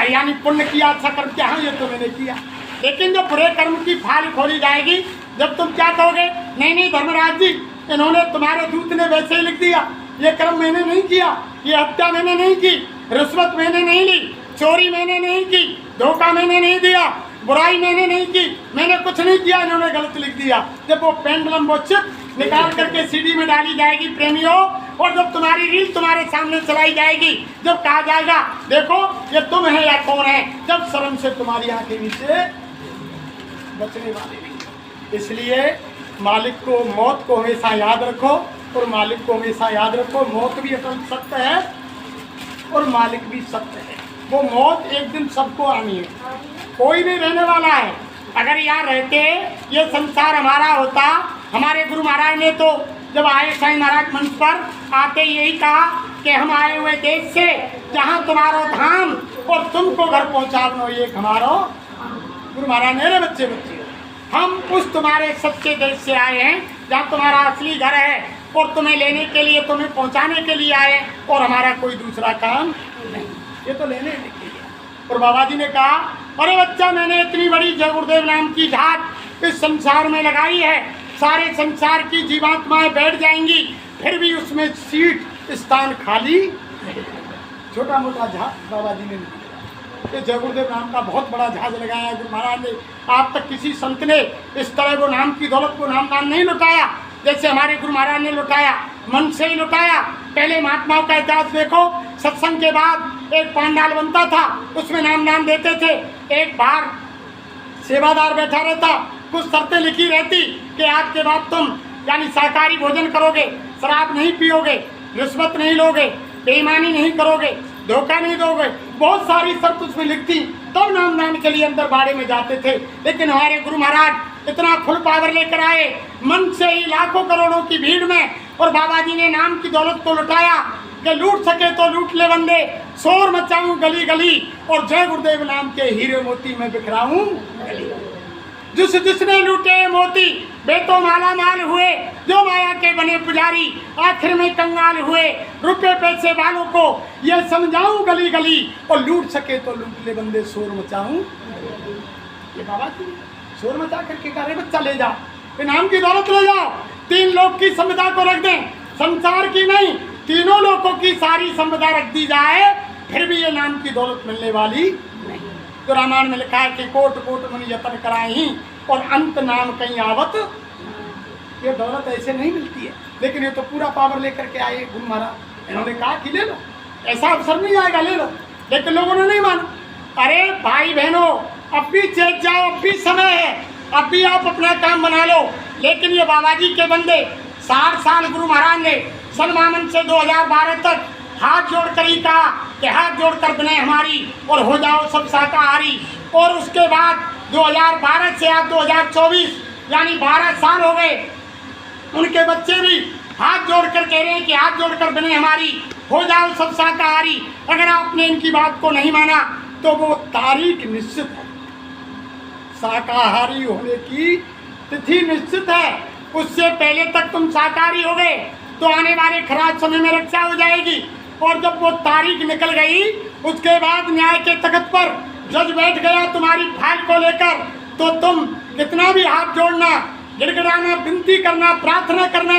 यानी पुण्य किया, अच्छा कर्म किया, हाँ ये तो मैंने किया। लेकिन जब बुरे कर्म की फाइल खोली जाएगी, जब तुम क्या कहोगे, नहीं नहीं धर्मराज जी इन्होंने, तुम्हारे दूत ने वैसे ही लिख दिया, ये कर्म मैंने नहीं किया, ये हत्या मैंने नहीं की, रिश्वत मैंने नहीं ली, चोरी मैंने नहीं की, धोखा मैंने नहीं दिया, बुराई मैंने नहीं की, मैंने कुछ नहीं किया, इन्होंने गलत लिख दिया। जब वो पेंडुलम, वो चिप निकाल करके सीडी में डाली जाएगी प्रेमियों, और जब तुम्हारी रील तुम्हारे सामने चलाई जाएगी, जब कहा जाएगा देखो ये तुम है या कौन है, जब शर्म से तुम्हारी आंखें नीचे बचने वाले नहीं। इसलिए मालिक को, मौत को हमेशा याद रखो, और मालिक को हमेशा याद रखो। मौत भी असल सत्य है और मालिक भी सत्य है। वो मौत एक दिन सबको आनी है, कोई नहीं रहने वाला है। अगर यहाँ रहते, ये संसार हमारा होता, हमारे गुरु महाराज ने तो जब आए साईं महाराज मंच पर आते यही कहा कि हम आए हुए देश से जहाँ तुम्हारो धाम और तुमको घर पहुँचाओ एक हमारो। गुरु महाराज ने रे बच्चे बच्चे हम उस तुम्हारे सच्चे देश से आए हैं जहाँ तुम्हारा असली घर है, और तुम्हें लेने के लिए, तुम्हें पहुँचाने के लिए आए, और हमारा कोई दूसरा काम नहीं, ये तो लेने के लिए। और बाबा जी ने कहा अरे बच्चा मैंने इतनी बड़ी जय गुरुदेव नाम की घाट इस संसार में लगाई है, सारे संसार की जीवात्माएं बैठ जाएंगी, फिर भी उसमें सीट स्थान खाली। छोटा मोटा जहाज बाबा जी ने ये जय गुरुदेव नाम का बहुत बड़ा जहाज लगाया है गुरु महाराज ने। आज तक किसी संत ने इस तरह वो नाम की दौलत को नाम दान नहीं लुटाया जैसे हमारे गुरु महाराज ने लुटाया, मन से ही लुटाया। पहले महात्माओं का इतिहास देखो, सत्संग के बाद एक पांडाल बनता था, उसमें नाम दान देते थे, एक बार सेवादार बैठा रहता, कुछ शर्तें लिखी रहती कि आज के बाद तुम यानी शाकाहारी भोजन करोगे, शराब नहीं पियोगे, रिश्वत नहीं लोगे, बेईमानी नहीं करोगे, धोखा नहीं दोगे, बहुत सारी शर्त उसमें लिखती, तब नाम दान के लिए अंदर बाड़े में जाते थे। लेकिन हमारे गुरु महाराज इतना फुल पावर लेकर आए, मन से ही लाखों करोड़ों की भीड़ में, और बाबा जी ने नाम की दौलत को लुटाया कि लूट सके तो लूट ले बंदे, शोर मचाऊं गली गली, और जय गुरुदेव नाम के हीरे मोती में बिखराऊं गली। जिस जिसने लूटे मोती वे तो माला माल हुए, जो माया के बने पुजारी आखिर में कंगाल हुए। रुपए पैसे वालों को ये समझाऊं गली गली, और लूट सके तो लूट ले बंदे, शोर मचाऊं। ये बाबा जी शोर मचा करके कह रहे बच्चा ले जाओ, इनाम की दौलत ले जाओ, 3 लोग की संपदा को रख दें, संसार की नहीं, तीनों लोगों की सारी संपदा रख दी जाए, फिर भी ये नाम की दौलत मिलने वाली नहीं। तो रामायण में लिखा है कि कोट कोट मन यतन कराई और अंत नाम कहीं आवत। ये दौलत ऐसे नहीं मिलती है, लेकिन ये तो पूरा पावर लेकर के आए गुरु महाराज। इन्होंने कहा कि ले लो, ऐसा अवसर नहीं आएगा, ले लो, लेकिन लोगों ने नहीं माना। अरे भाई बहनों, अब भी चेत जाओ, अब भी समय है, अब भी आप अपना काम बना लो। लेकिन ये बाबा जी के बंदे 60 साल गुरु महाराज ने सन मामन से 2012 तक हाथ जोड़कर ही कहा कि हाथ जोड़कर बने हमारी और हो जाओ सब शाकाहारी। और उसके बाद 2012 से आज 2024 यानी 12 साल हो गए, उनके बच्चे भी हाथ जोड़कर कह रहे हैं कि हाथ जोड़कर बने हमारी, हो जाओ सब शाकाहारी। अगर आपने इनकी बात को नहीं माना तो वो तारीख निश्चित है, शाकाहारी होने की तिथि निश्चित है। उससे पहले तक तुम शाकाहारी हो गए तो आने वाले खराब समय में रक्षा हो जाएगी। और जब वो तारीख निकल गई, उसके बाद न्याय के तख्त पर जज बैठ गया तुम्हारी फाइल को लेकर, तो तुम कितना भी हाथ जोड़ना, गिड़गिड़ाना, विनती करना, प्रार्थना करना,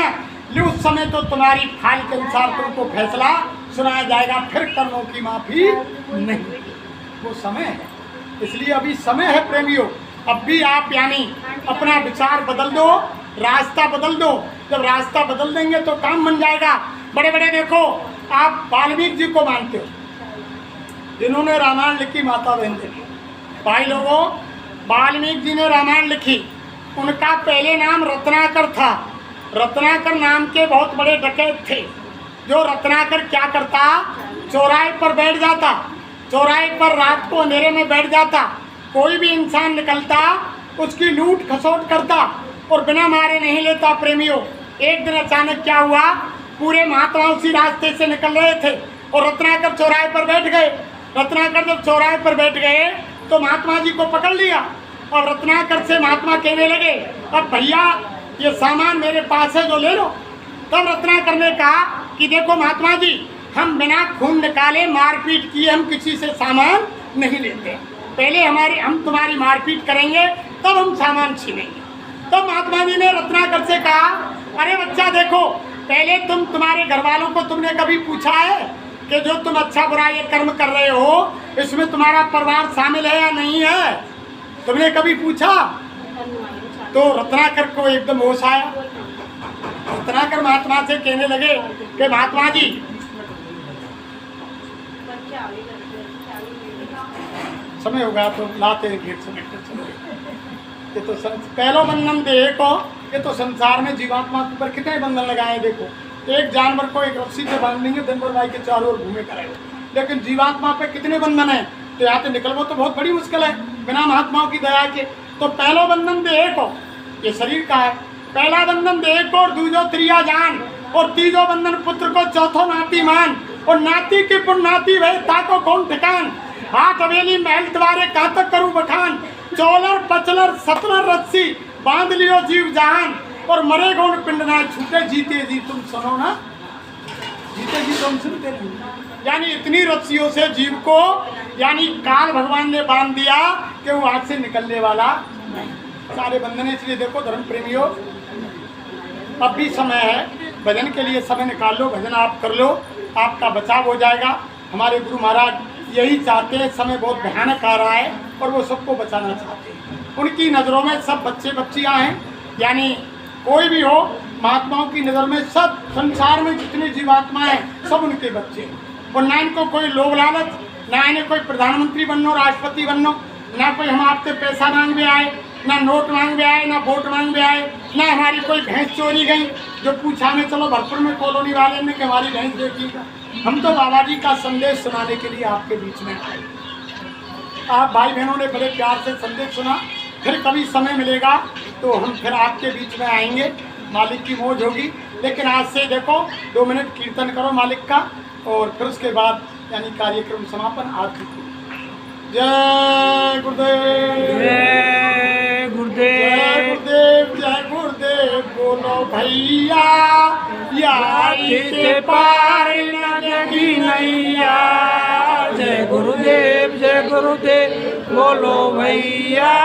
उस समय तो तुम्हारी फाइल के अनुसार तुमको फैसला सुनाया जाएगा, फिर कर्मों की माफी नहीं। वो समय है, इसलिए अभी समय है प्रेमियों। अब भी आप यानी अपना विचार बदल दो, रास्ता बदल दो। जब रास्ता बदल देंगे तो काम बन जाएगा। बड़े बड़े देखो आप वाल्मीकि जी को मानते हो, जिन्होंने रामायण लिखी, माता बहन लिखी। भाई लोगों, वाल्मीकि जी ने रामायण लिखी, उनका पहले नाम रत्नाकर था। रत्नाकर नाम के बहुत बड़े डकैत थे। जो रत्नाकर क्या करता, चौराहे पर बैठ जाता, चौराहे पर रात को अंधेरे में बैठ जाता, कोई भी इंसान निकलता उसकी लूट खसोट करता और बिना मारे नहीं लेता। प्रेमियों, एक दिन अचानक क्या हुआ, पूरे महात्मा उसी रास्ते से निकल रहे थे और रत्नाकर चौराहे पर बैठ गए। रत्नाकर जब चौराहे पर बैठ गए तो महात्मा जी को पकड़ लिया और रत्नाकर से महात्मा कहने लगे, अब भैया ये सामान मेरे पास है जो ले लो। तब रत्नाकर ने कहा कि देखो महात्मा जी, हम बिना खून निकाले मारपीट किए हम किसी से सामान नहीं लेते, पहले हम तुम्हारी मारपीट करेंगे तब हम सामान छीनेंगे। तब महात्मा जी ने रत्नाकर से कहा, अरे बच्चा देखो, पहले तुम्हारे घर वालों को तुमने कभी पूछा है कि जो तुम अच्छा बुरा ये कर्म कर रहे हो इसमें तुम्हारा परिवार शामिल है या नहीं है, तुमने कभी पूछा? तो रत्नाकर को एकदम होश आया। रत्नाकर महात्मा से कहने लगे कि महात्मा जी, समय हो गया तो लाते घेट से ये तो पहलो बंधन देखो, ये तो संसार में जीवात्मा के ऊपर कितने बंधन लगाए। देखो, एक जानवर को एक रस्सी से बांध देंगे, दिन भर भाई के चारों ओर घूमे करेगा, लेकिन जीवात्मा पे कितने बंधन है, तो यहाँ से निकलना तो बहुत बड़ी मुश्किल है बिना महात्माओं की दया के। तो पहलो बंधन देखो, ये शरीर का है। पहला बंधन देखो और दूजो त्रिया जान, और तीजो बंधन पुत्र को, चौथो नाती मान, और नाती की पुण्नाती वह ताको कौन ठिकान, हाथ हवेली महल द्वारे कहाँ तक करूँ बखान, चौलर पचलर सतलर रस्सी बांध लियो जीव जहान, और मरे गौण पिंड ना छूटे, जीते जी तुम सुनो ना, जीते जी तुम सुनते नहीं। यानी इतनी रस्सियों से जीव को यानी काल भगवान ने बांध दिया कि वो हाथ से निकलने वाला नहीं। सारे बंधन, इसलिए देखो धर्म प्रेमियों, अब भी समय है, भजन के लिए समय निकाल लो, भजन आप कर लो, आपका बचाव हो जाएगा। हमारे गुरु महाराज यही चाहते हैं, समय बहुत भयानक आ रहा है और वो सबको बचाना चाहते हैं। उनकी नज़रों में सब बच्चे बच्चियाँ हैं, यानी कोई भी हो, महात्माओं की नज़र में सब संसार में जितने जीवात्मा हैं सब उनके बच्चे हैं। और ना इनको कोई लोभ लालच, ना इन्हें कोई प्रधानमंत्री बनना, राष्ट्रपति बनना, ना कोई हम आपसे पैसा मांगने आए, ना नोट मांगने आए, ना वोट मांगने आए, ना हमारी कोई भैंस चोरी गई जो पूछा में चलो भरपुर में कॉलोनी वाले ने कि हमारी भैंस देखिएगा। हम तो बाबा जी का संदेश सुनाने के लिए आपके बीच में आए। आप भाई बहनों ने बड़े प्यार से संदेश सुना, फिर कभी समय मिलेगा तो हम फिर आपके बीच में आएंगे, मालिक की मौज होगी। लेकिन आज से देखो 2 मिनट कीर्तन करो मालिक का, और फिर उसके बाद यानी कार्यक्रम समापन आरती। जय गुरुदेव, जय गुरुदेव, जय गुरुदेव, जय गुरुदेव, बोलो भैया यारी के पार लगी नैया। जय गुरुदेव, जय गुरुदेव, बोलो भैया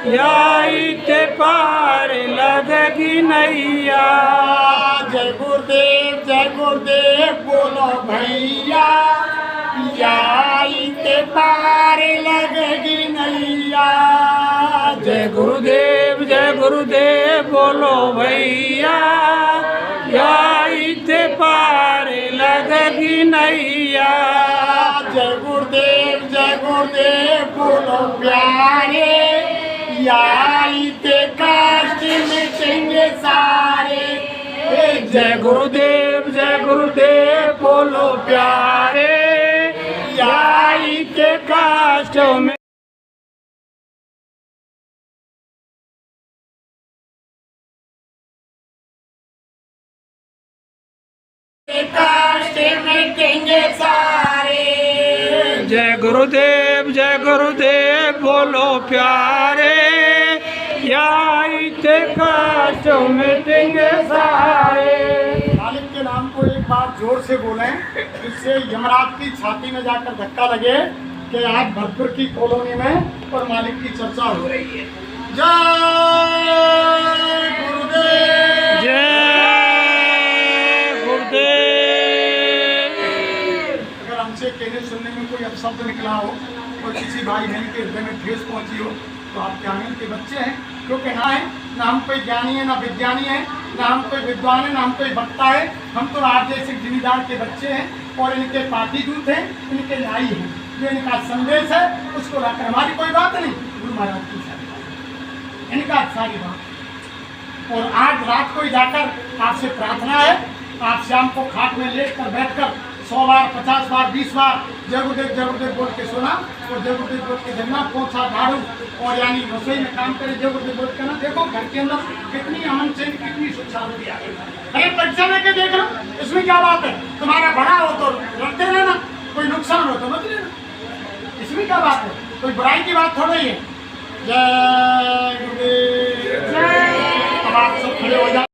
याई ते पार लगेगी नैया। जय गुरुदेव, जय गुरुदेव, बोलो भैया याई ते पार लगेगी नैया। जय गुरुदेव, जय गुरुदेव, बोलो भैया याई ते पार लगेगी नैया। जय गुरुदेव, जय गुरुदेव, बोलो प्यारे याई ते कष्ट मिटेंगे सारे। जय गुरुदेव, जय गुरुदेव, बोलो प्यारे याई के कष्टों में कष्ट मिटेंगे सारे। जय गुरुदेव, जय गुरुदेव, बोलो प्यारे याई के कष्टों मिटेंगे सारे। मालिक के नाम को एक बार जोर से बोलें, जिससे यमराज की छाती में जाकर धक्का लगे कि आज भरतपुर की कॉलोनी में और मालिक की चर्चा हो रही है। जय गुरुदेव, जय गुरुदेव। अगर हमसे कहने सुनने में कोई अपशब्द निकला हो और किसी भाई बहन के हृदय में ठेस पहुंची हो तो आप ज्ञानी के बच्चे हैं, क्योंकि ना है ना हम कोई ज्ञानी है ना विज्ञानी है, ना हम कोई विद्वान है ना हम कोई वक्ता है। हम तो आप जैसे जिम्मेदार के बच्चे हैं और इनके पार्टी दूत हैं, इनके न्यायी हैं। जो इनका संदेश है उसको रखकर हमारी कोई बात नहीं, गुरु महाराज की सारी बात, इनका सारी बात। और आज रात को ही जाकर आपसे प्रार्थना है, आप शाम को खाट में लेट कर बैठ कर 100 बार 50 बार 20 बार जय गुरुदेव बोल के सुना और जय गुरुदेव बोल के जगना पोछा झाड़ू और यानी रसोई में काम करे जय गुरुदेव बोल के ना। देखो घर के अंदर कितनी अमन चैन कितनी सुख शांति आ गई। अरे परीक्षा लेके देख लो, इसमें क्या बात है? तुम्हारा बड़ा हो तो लड़ते रहना, कोई नुकसान हो तो मत लेना, इसमें क्या बात है? कोई बुराई की बात थोड़ी है। जय गुरुदेव। अब आप सब खड़े हो जाए।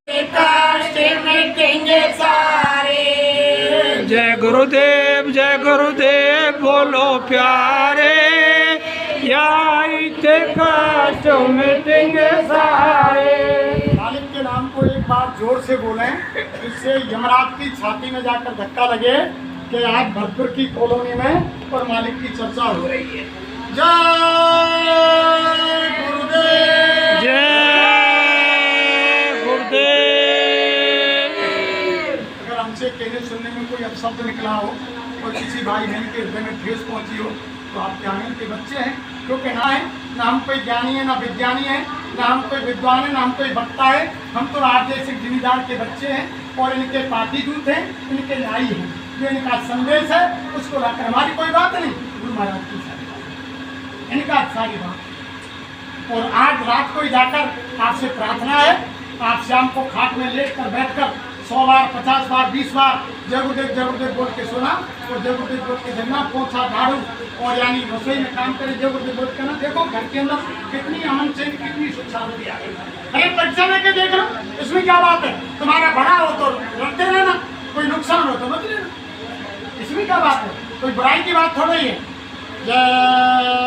जय गुरुदेव बोलो प्यारे, याइते कष्ट मिटेंगे सारे। मालिक के नाम को एक बार जोर से बोलें, इससे यमराज की छाती में जाकर धक्का लगे कि आज भरतपुर की कॉलोनी में और मालिक की चर्चा हो रही है। जय गुरुदेव। जय गुरुदेव। अगर हमसे कहने सुनने में कोई अपशब्द निकला हो और किसी भाई बहन के हृदय में ठेस पहुंची हो तो आप ज्ञानी के बच्चे हैं, क्योंकि ना है ना हम कोई ज्ञानी है ना विज्ञानी है, ना हम कोई विद्वान है ना हम कोई वक्ता है। हम तो आप जैसे जिम्मेदार के बच्चे हैं और इनके पार्टी दूत हैं, इनके न्यायी हैं। जो इनका संदेश है उसको रखकर हमारी कोई बात नहीं, गुरु महाराज की सारी बात, इनका सारी बात। और आज रात को ही जाकर आपसे प्रार्थना है, आप शाम को खाट में लेट कर बैठ कर 100 बार 50 बार 20 बार जय गुरुदेव बोल के सुना और जय गुरुदेव बोल के जगना पोछा झाड़ू और यानी रसोई में काम करे जय गुरुदेव बोल के ना। देखो घर के अंदर कितनी अमन चैन कितनी सुख शांति आ गई। अरे परीक्षा लेके देख लो, इसमें क्या बात है? तुम्हारा बड़ा हो तो लड़ते रहना, कोई नुकसान हो तो मत लेना, इसमें क्या बात है? कोई बुराई की बात थोड़ी है। जय